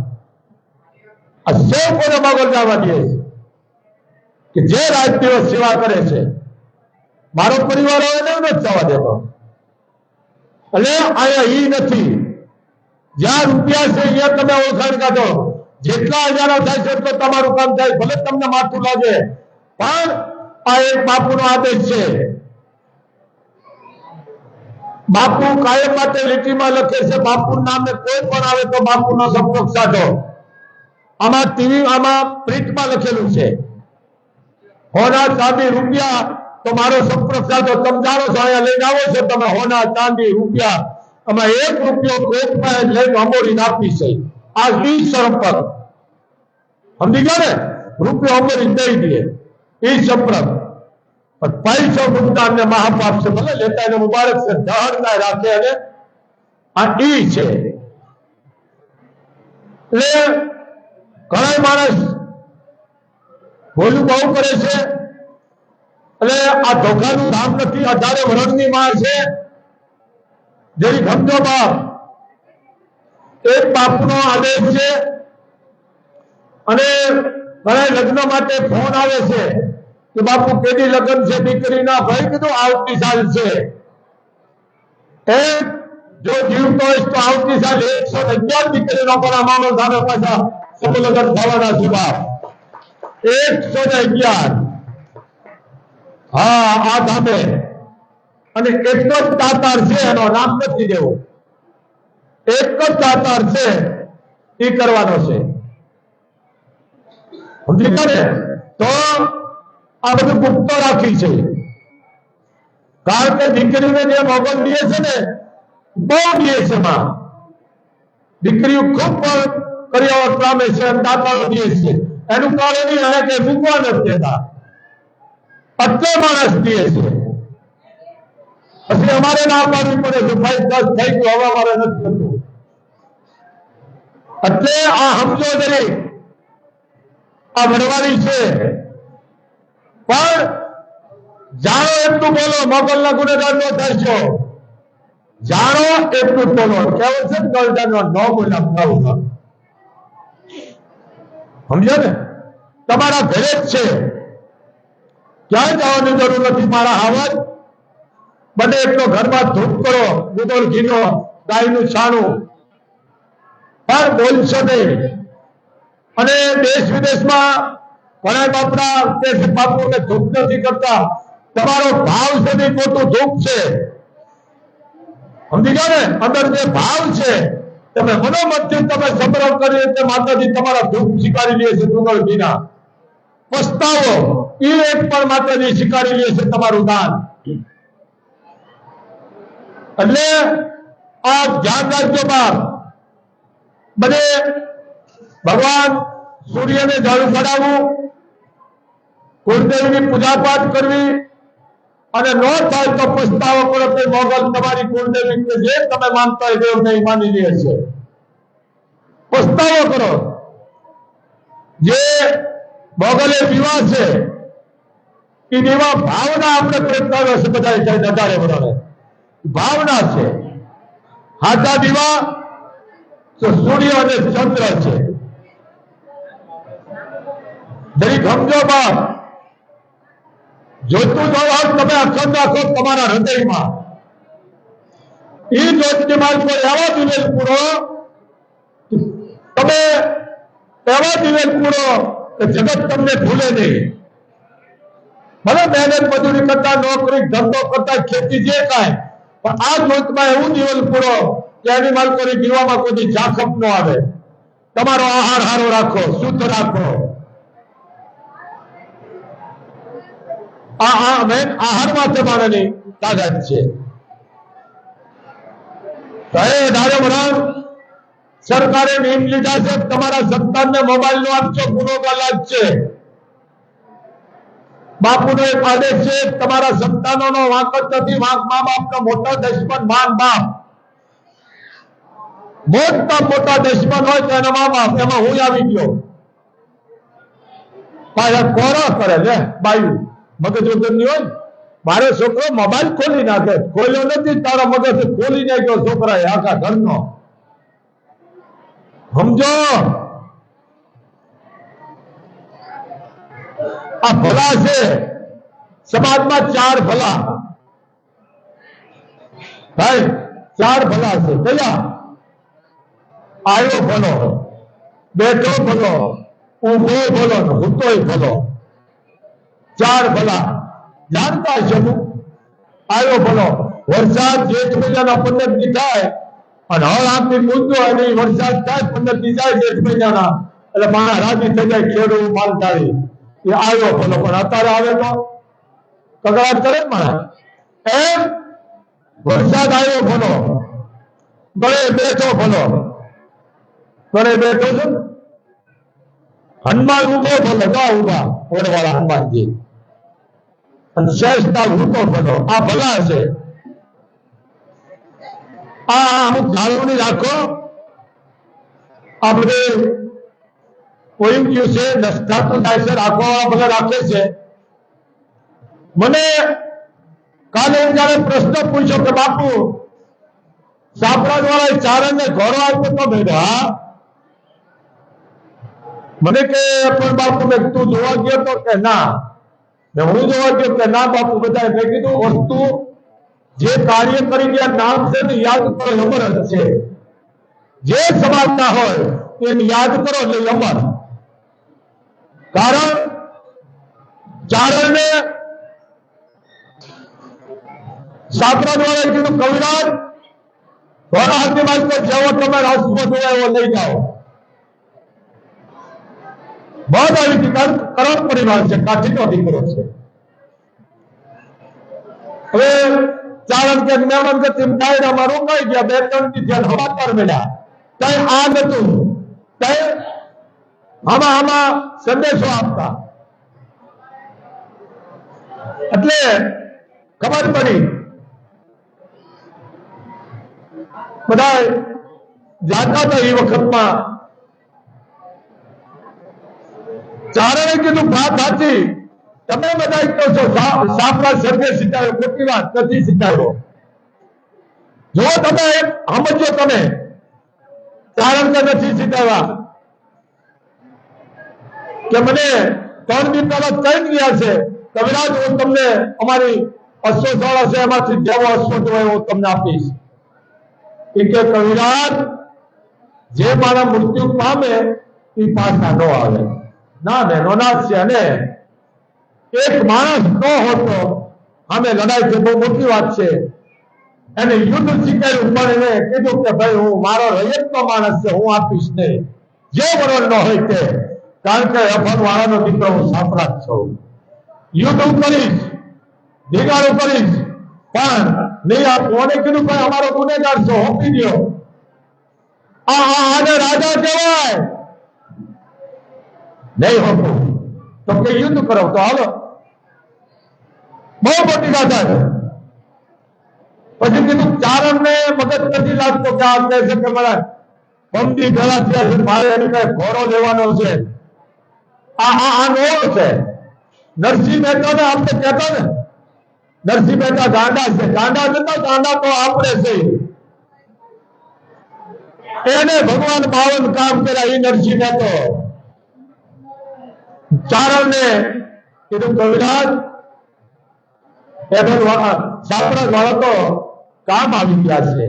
આ 100 કોને માગો જવા દે કે જે રાત દિવસ સેવા કરે છે. મારો પરિવાર હવે નથી જવા દેતો. એટલે અહીંયા ઈ નથી. જ્યાં રૂપિયા છે અહીંયા તમે ઓળખાણ કાઢો. જેટલા હજારો થાય છે એટલું તમારું કામ થાય, ભલે તમને માથું લાગે. પણ આ એક બાપુનો આદેશ છે. બાપુ કાયમ માટે લીટીમાં લખે છે, બાપુ નામે કોઈ પણ આવે તો બાપુનો સંપર્ક સાધો. આમાં ટીવી, આમાં પ્રિન્ટમાં લખેલું છે. હોના, ચાંદી, રૂપિયા તો મારો સંપર્ક સાધો. તમે જાણો છો, અહીંયા લઈને આવો છો તમે હોના, ચાંદી, રૂપિયા. આમાં 1 રૂપિયો કોકમાં લઈને અમોરીને આપી છે. આ ઈ સંપર્ક સમજી ગયા ને? રૂપિયો અમોરીને દઈ દે. ई संप्रत पैसो गुप्ता ने महापाप से भले लेता है मुबारक से जहर ना राखे अने आ ई छे એટલે ઘણા માણસ ભોલું બહુ કરે છે એટલે આ ધોખાનું નામ નથી 18 વર્ષની માર છે જેની સમજો બાપ એક બાપનો આદેશ છે અને ઘણા લગ્ન માટે ફોન આવે છે કે બાપુ કેદી લગ્ન છે દીકરીના ભાઈ કીધું આવતી સાલ છે એ જો જીવતો હોય તો આવતી સાલ 111 દીકરીનો પણ મામલો સામે પાછા સમલગ્ન થવાના છે બાપ 111 હા આ ધામે અને એક જ દાતાર છે એનો નામ નથી દેવું એક જ દાતાર છે એ કરવાનો છે સમજી ગયા ને તો આ બધું ગુપ્ત રાખી છે કારણ કે દીકરીને જે મોગલ દે છે ને બહુ દે છે માં દીકરીઓ ખૂબ કર્યા પામે છે દાતાઓ દે છે એનું કારણ નહીં એને કે મૂકવા નથી દેતા અત્ય માણસ દે છે પછી અમારે ના પાડવી પડે છે ભાઈ 10 થઈ ગયું હવે અમારે નથી થતું એટલે આ સમજો દરેક આ વડવારી છે પણ જાણો એટલું બોલો મોગલના ગુનેગાર નો થશો જાણો એટલું બોલો કેવું છે ગલદાનો ન બોલ્યા સમજો ને તમારા ઘરે જ છે ક્યાંય જવાની જરૂર નથી મારા આવત બને એટલો ઘરમાં ધૂપ કરો ગુદોળ ઘીનો ગાયનું છાણું પણ બોલશો નહીં અને દેશ વિદેશમાં ઘણા બાપડા કે બાપુને ધૂપ નથી કરતા તમારો ભાવ છે ને મોટું ધૂપ છે સમજી ગયા ને અંદર જે ભાવ છે તમે મનોમતથી તમે સંગ્રહ કરી એટલે માતાજી તમારા ધૂપ સ્વીકારી લે છે ગુદોળ ઘીના પસ્તાવો એ એક પણ માતાજી સ્વીકારી લે છે તમારું દાન એટલે આ ધ્યાન રાખજો બાપ બને ભગવાન સૂર્યને જળ ચડાવવું કુળદેવીની પૂજા પાઠ કરવી અને ન થાય તો પસ્તાવો કરો કે મોગલ તમારી કુળદેવી કે જે તમે માનતા હોય દેવને માની લે છે પસ્તાવો કરો જે મોગલે વિવાહ છે એ વિવાહ ભાવના આપણે પ્રગટાવ્યો છે બધા નજારે બરાબર ભાવના છે હાથા દીવા તો સૂર્ય અને ચંદ્ર છે દરેક સમજો બાપ જોતું જોવા તમે અખંડ રાખો તમારા હૃદયમાં એ જ્યોતિ માર્ગ પર એવા દિવેલ પૂરો તમે એવા દિવેલ પૂરો કે જગત તમને ભૂલે નહીં ભલે મહેનત મજૂરી કરતા નોકરી ધંધો કરતા ખેતી જે કાંઈ પણ આ જ્યોતમાં એવું દિવેલ પૂરો કે એની માલકોની જીવામાં કોઈ જાખમ ન આવે તમારો આહાર સારો રાખો શુદ્ધ રાખો આહાર માટે માણસની તાકાત છે સરકારે નિયમ લીધા છે તમારા સંતાનને મોબાઈલ નો આપજો ગુનેગાર લાગશે બાપુનો એક આદેશ છે તમારા સંતાનોનો વાંક જ નથી વાંક મા બાપનો મોટા દુશ્મન માન બાપ મોટા દુશ્મન હોય તો એના મા બાપ એમાં હું આવી ગયો પાછા કોરો કરે લે બાયુ મગજ વગરની હોય મારો છોકરો મોબાઈલ ખોલી નાખે ખોલ્યો નથી તારા મગજ ખોલી નાખ્યો છોકરા આખા ઘરનો સમજો આ ભલા છે સમાજમાં 4 ભલા ભાઈ 4 ભલા છે કયા આવ્યો ભલો બેઠો ભલો ઊભો ભલો હુતોય ભલો 4 ભલા જાણતા છે આવ્યો ભલો વરસાદ જેઠ મહિનાના 15 દી થાય અને હળ આંખની મૂંદો અને વરસાદ થાય 15 દી જાય જેઠ મહિનાના એટલે મારા રાજી થઈ જાય ખેડૂત માલધારી એ આવ્યો ભલો પણ અત્યારે આવે તો કગડાટ કરે મારા એમ વરસાદ આવ્યો ભલો ગળે બેઠો ભલો ગળે બેઠો છે હનુમાન ઉભો ભલો જા ઉભા ઓરવાળા હનુમાનજી અને શ્રેષ્ઠતા ભૂતો ભલો, આ ભલા છે. આ અમુક જાળવણી રાખો. આ બધે કોઈ ગયું છે, નષ્ટાતું થાય છે, રાખવા બધા રાખે છે. મને કાલે જયારે પ્રશ્ન પૂછ્યો કે બાપુ સાપરાજ વાળા ચારણને ઘોડો આપ્યો તો બેઠા, મને કે પણ બાપુ મેં તું જોવા ગયો તો કે ના, હું જોવા ગયો કે ના બાપુ. બધા મેં કીધું વસ્તુ જે કાર્ય કરી ગયા નામ છે ને યાદ કરો, અમર જ છે. જે સમાજના હોય એને યાદ કરો એટલે અમર. કારણ ચારણને સાપરા દ્વારા કીધું કવિરાજ ઘોડા હાથી માં તો જેવો તમે રાજકોટ હોય એવો લઈ જાઓ. બહુ આવી કરણ પરિવાર છે, કાઠીનો દીકરો છે. હવે ચારણ કે મહેમાન કે ડાયરામાં રોકાઈ ગયા, 2-3 દી થયા, સમાચાર મળ્યા કઈ આ નતું, કઈ આમાં સંદેશો આપતા. એટલે ખબર પડી બધા જાતા હતા એ વખતમાં. ચારણે કીધું વાત સાચી, તમે બધા કહો છો સાપરા સર્વે શીખાયો, ખોટી વાત નથી શીખાયો. જો તમે સમજો, તમે ચારણ કે નથી શીખાવ્યા કે મને 3 દી પહેલા કઈ ગયા છે કવિરાજ, હું તમને અમારી અશ્વશાળા છે એમાંથી જેવો અશ્વ હોય હું તમને આપીશ. એ કે કવિરાજ જે મારા મૃત્યુ પામે એ પાછા ન આવે. ના બહેનો ના છે. અને એક માણસ ન હોતો અમે લડાઈ છે, બહુ મોટી વાત છે. એને યુદ્ધ શીખાયું, પણ એને કીધું કે ભાઈ હું મારો રયતનો માણસ છે, હું આપીશ નહીં, જે વરણ ન હોય તે. કારણ કે અફન વાળાનો દીકરો હું સાપરા જ છું. યુદ્ધ હું કરીશ, ભેગાડું કરીશ, પણ નહીં આપું. મને કીધું ભાઈ અમારો ગુનેગાર છો, હોપી દો. આને રાજા કહેવાય, નહીં હોતું તો કે યુદ્ધ કરો તો હાલો. બહુ મોટી વાત છે. પછી કીધું ચારણને મગજ નથી લાગતો કે આ કહે છે કે મારા બંદી ભેળા થયા છે, મારે એને કઈ ઘોડો લેવાનો છે. આ નો છે. નરસિંહ મહેતા ને આપણે કહેતા ને, નરસિંહ મહેતા ગાંડા છે. ગાંડા નતા, ગાંડા તો આપણે છે. એને ભગવાન 52 કામ કર્યા. એ નરસિંહ મહેતો ચારણને કીધું કવિરાજ સાપરા વાળા તો કામ આવી ગયા છે.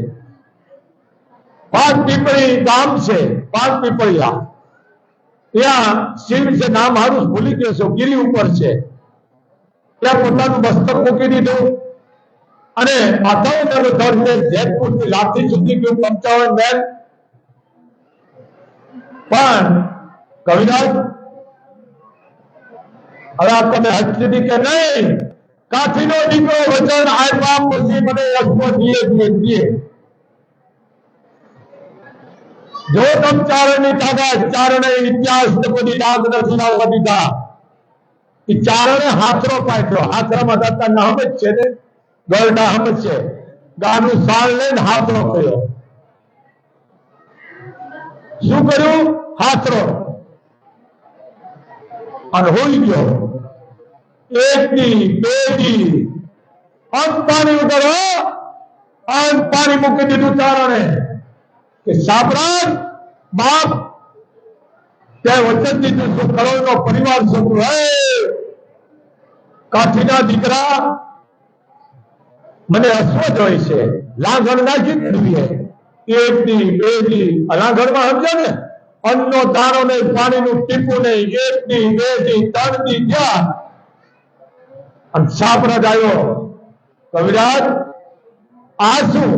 5 પીપળી ગામ છે, 5 પીપળિયા. ત્યાં શિવ છે, નામ મારું ભૂલી ગયો છું, ગીરી ઉપર છે. ત્યાં પોતાનું મસ્તક મૂકી દીધું અને માથાઓ ધરને જેતપુર થી લાઠી સુધી ગયું 55 મેલ. પણ કવિરાજ હવે તમે હજ દીધી કે નહીં, કાઠીનો દીકરો વચન આપ્યા પછી મને અશ્વ દીએ. જો તમ ચારણની તાકાત, ચારણે ઇતિહાસ બધી ડાગ નથી નાખવા દીધા. એ ચારણે હાથરો પાક્યો. હાથરામાં દાતા નામ જ છે ને, ગરડા હમ છે. ગાનું સાળ લઈને હાથરો કર્યો. શું કર્યું? હાથરો. અને હોઈ ગયો. 1 દી 2 દી અંત પાણી ઉતરો, અંત પાણી મૂકી દીધું ચારણે કે સાપરાજ બાપ ત્યાં વચન દીધું છું, કરોડનો પરિવાર છું. હે કાઠીના દીકરા, મને અશ્વ જોઈ છે, લાંઘણ નાખી દેવી. 1 દી 2 દી લાંઘણમાં સમજો ને, અન્નનો દાણો નહીં, પાણીનું ટીપું નહીં. 1 દી 2 દી 3 દી થયા અને સાપરાજ આવ્યો. કવિરાજ આ શું?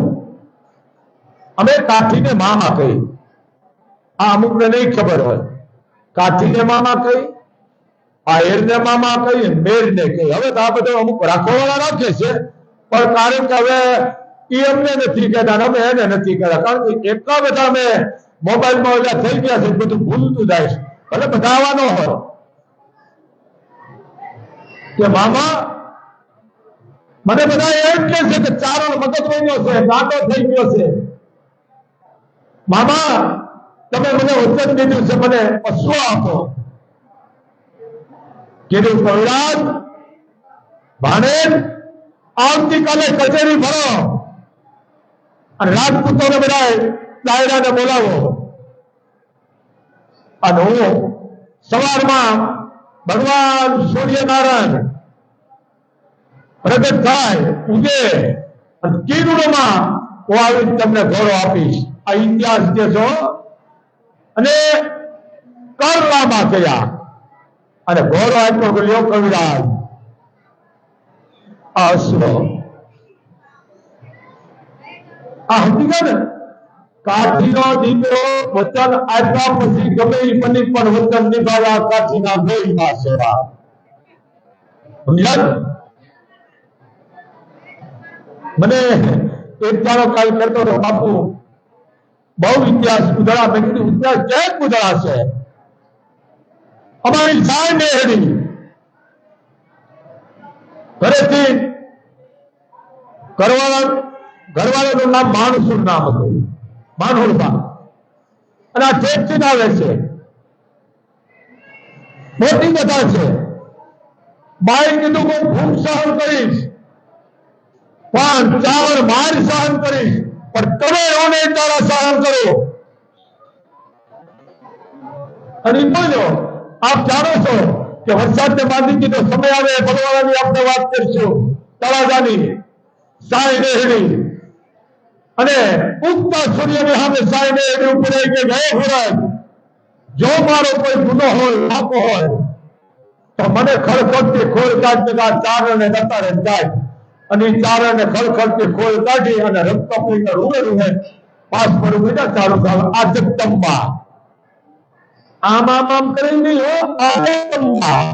અમે કાઠીને મામા કહી. આ અમુકને નહીં ખબર હોય. કાઠીને મામા કહી, આ એરને મામા કહી, મેરને કહી. હવે તો આ બધા અમુક રાખવાવાળા રાખે છે, પણ કારણ કે હવે એ અમને નથી કહેતા, અમે એને નથી કહેતા. કારણ કે એટલા બધા અમે મોબાઈલમાં ઓલા થઈ ગયા છે, બધું ભૂલતું જાય છે. ભલે બધા આવવાનો હોય કે મામા મને બધા એમ કહે છે કે ચારણ મગજ બન્યો છે, ગાંડો થઈ ગયો છે. મામા તમે મને વચન દીધું છે, મને અશ્વ આપો. કીધું કવિરાજ ભાણેજ આવતીકાલે કચેરી ભરો અને રાજપૂતોને બધા દાયરાને બોલાવો અને હું સવારમાં ભગવાન સૂર્યનારાયણ પ્રગટ થાય ઉગે અને કિરણોમાં હું આવી તમને ઘોડો આપીશ. આ ઇતિહાસ જે છો અને કરલામાં ગયા અને ઘોડો આપ્યો કે લ્યો કવિરાજ આ અશ્વ. આ સમજી ગયા ને, કાઠીનો દીકરો વચન આપ્યા પછી ગમે એ બની પણ વચન નિભાવ્યા કાઠીના લોહીમાં સેવા. સમજ્યા? મને એક દાડો કાલ કરતો હતો બાપુ બહુ ઇતિહાસ ઉધડા. મેં કીધું ઇતિહાસ ક્યાંક ઉધડા છે. અમારી સાય મેહડી ઘરેથી ઘરવાળાનું નામ માણસુર નામ હતું, માનહુરબા. અને આ ઠેકથી આવે છે, મોટી કથા છે. બાઈ કીધું હું ભૂખ સહન કરીશ પણ ચાવડ માર સહન કરીશ, પણ તમે ઓને તારા સહન કરો. અને બોલ્યો આપ જાણો છો કે વરસાદને બાંધીનો સમય આવે ભગવાનની આપણે વાત કરીશું. તળાજાની સાઈ રેહડી અને ઉગતા સૂર્યની સામે સાઈ રેહડી ઉપર કે ગયે ખોરાક જો મારો કોઈ ગુનો હોય પાપો હોય તો મને ખળખળતી ખોળ કાઢી ચારણે નતારે જાય અને ચારણે ખળખળતી ખોળ કાઢી અને રક્ત પીને રૂવે રૂવે પાસ પર બેટા ચાલુ ચાલુ આ જગદંબા આમ આમ આમ કરી નહીં હો આ જગદંબા.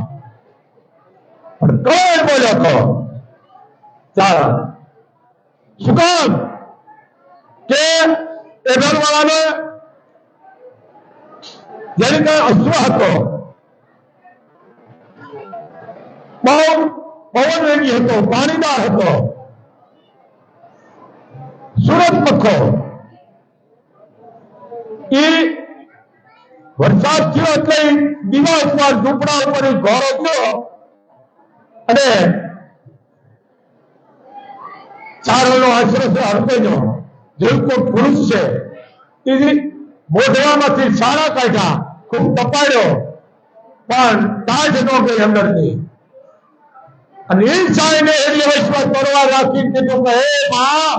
પણ કોઈ બોલ્યો તો ચાલો શું કામ કે એ ઘરવાળાને જેની કઈ અશ્વ હતો, બહુ પવન વેગી હતો, પાણીદાર હતો, સુરત મખો. એ વરસાદ થયો એટલે દીવા ઉપર ઝૂંપડા ઉપર ઘોડો થયો અને ચારણનો આશરો છે હરપેનો જેવો પુરુષ છે એ મોઢામાંથી સાડા કાઢ્યા, ખૂબ તપાડ્યો પણ તાજ ન ગઈ અંદરથી. અને એ સાઈને એટલે વૈશ્વાસ તરવાર રાખી કીધું કે હે માં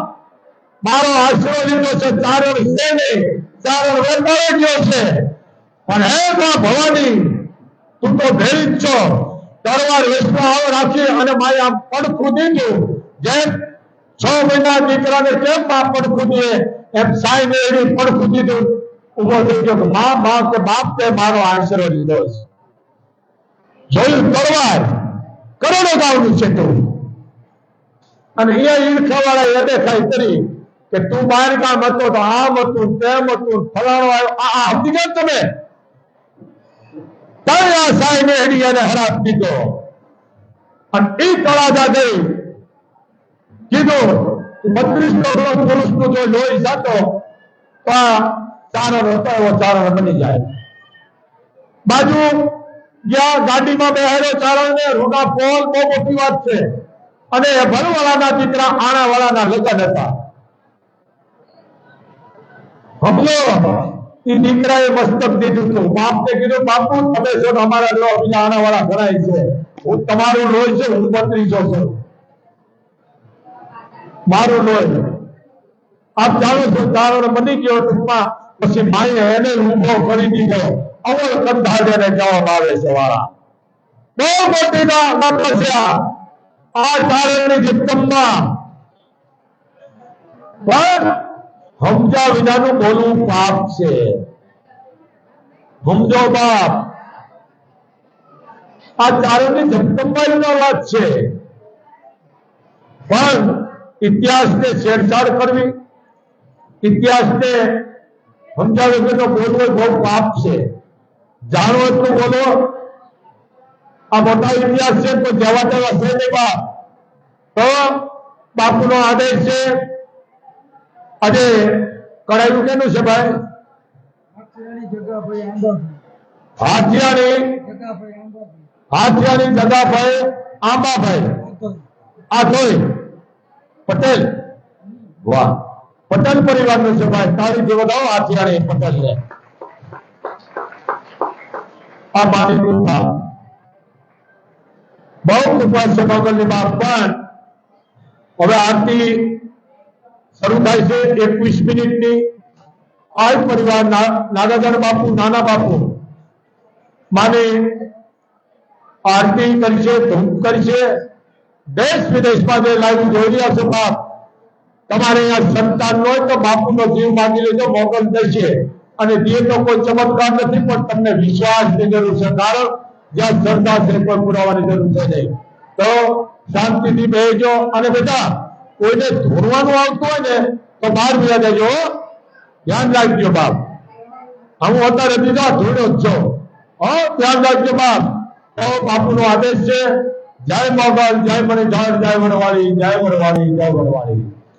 મારો આશરો લીધો છે, ચારણ છે નહીં, ચારણ વેપારે ગયો છે, પણ હે માં ભવાની તું તો ભેળી જ છો. તરવાર વૈશ્વાસ રાખી અને માએ આમ પડખું દીધું. જેમ 6 મહિના દીકરાને કેમ માં પડખું દે એમ સાઈને એવી પડખું દીધું. ઉભો થઈ ગયો કે માં કે બાપ તે મારો આશરો લીધો છે. જોયું તરવાર કરોડો ગાવનું છે તું. અને એ ઈર્ખાવાળા એ દેખાઈ કરી કે તું બહાર કામ હતો તો આમ હતું તેમ હતું ફલાણો આવ્યો. આ સમજી ગયા તમે? તળિયા સાઈને હેડી એને હરાપ દીધો અને એ તળાજા ગઈ. કીધું 32 પુરુષનું જો લોહી જાતો તો ચારણ હતો એવો ચારણ બની જાય. બાજુ જ્યાં ગાડીમાં બેહેલો ચારણ ને રૂડા પોલ બહુ મોટી વાત છે. અને ભરવાળાના દીકરા આણાવાળાના લગ્ન હતા. હમલો એ દીકરાએ મસ્તક દીધું હતું. બાપને કીધું બાપુ તમે છો અમારા લો બીજા આણાવાળા ઘણાય છે, હું તમારું લોહી છે, હું 32 છું, મારું લોહી. આપ જાણો છો ચારણ બની ગયો ટૂંકમાં. પછી માએ એને ઊભો કરી દીધો. અવળ કંધા જેને કહેવામાં આવે છે વાળા. બહુ મોટી તપસ્યા આ ચારણની જગદંબા. પણ સમજ્યા વિનાનું બોલવું પાપ છે. સમજો બાપ, આ ચારણની જગદંબાની વાત છે. પણ ઇતિહાસને છેડછાડ કરવી, ઇતિહાસને સમજાવે તો બોલવો બહુ પાપ છે. જાણો એટલું બોલો. આ મોટા ઇતિહાસ છે તો જવા દેવા છે નહીં બાપ. તો બાપુનો આદેશ છે. આજે કરાયું કેનું છે ભાઈ? હાથિયાની જગાભાઈ આંબાભાઈ આધોઈ પટેલ. વાહ, પટેલ પરિવારનું છે ભાઈ. તાળીથી વધાવો હાથિયાની પટેલને. આ મારી કૃપા, બહુ કૃપા છે મોગલની બાપ. પણ હવે આરતી શરૂ થાય છે 21 મિનિટની. આ પરિવાર નાગાજન બાપુ, નાના બાપુ માની આરતી કરશે, ધૂપ કરશે. દેશ વિદેશમાં જે લાઈવ જોઈ રહ્યા છો બાપ, તમારે અહીંયા સંતાન હોય તો બાપુનો જીવ માંગી લેજો, મોગલ દેશે. અને જે તો કોઈ ચમત્કાર નથી, પણ તમને વિશ્વાસની જરૂર છે. કારણ જ્યાં શ્રદ્ધા છે કોઈ પુરાવાની જરૂર છે નહીં. તો શાંતિથી બેસજો. અને બેટા, કોઈને ધોરવાનું આવતું હોય ને તો બહાર વ્યા જજો. ધ્યાન રાખજો બાપ. હું અત્યારે બીજા ધોડ્યો જ છો. ધ્યાન રાખજો બાપ. તો બાપુનો આદેશ છે. જય મોગલ, જય મણિધર, જય વડવાળી, જય વડવાળી, જય વડવાળી.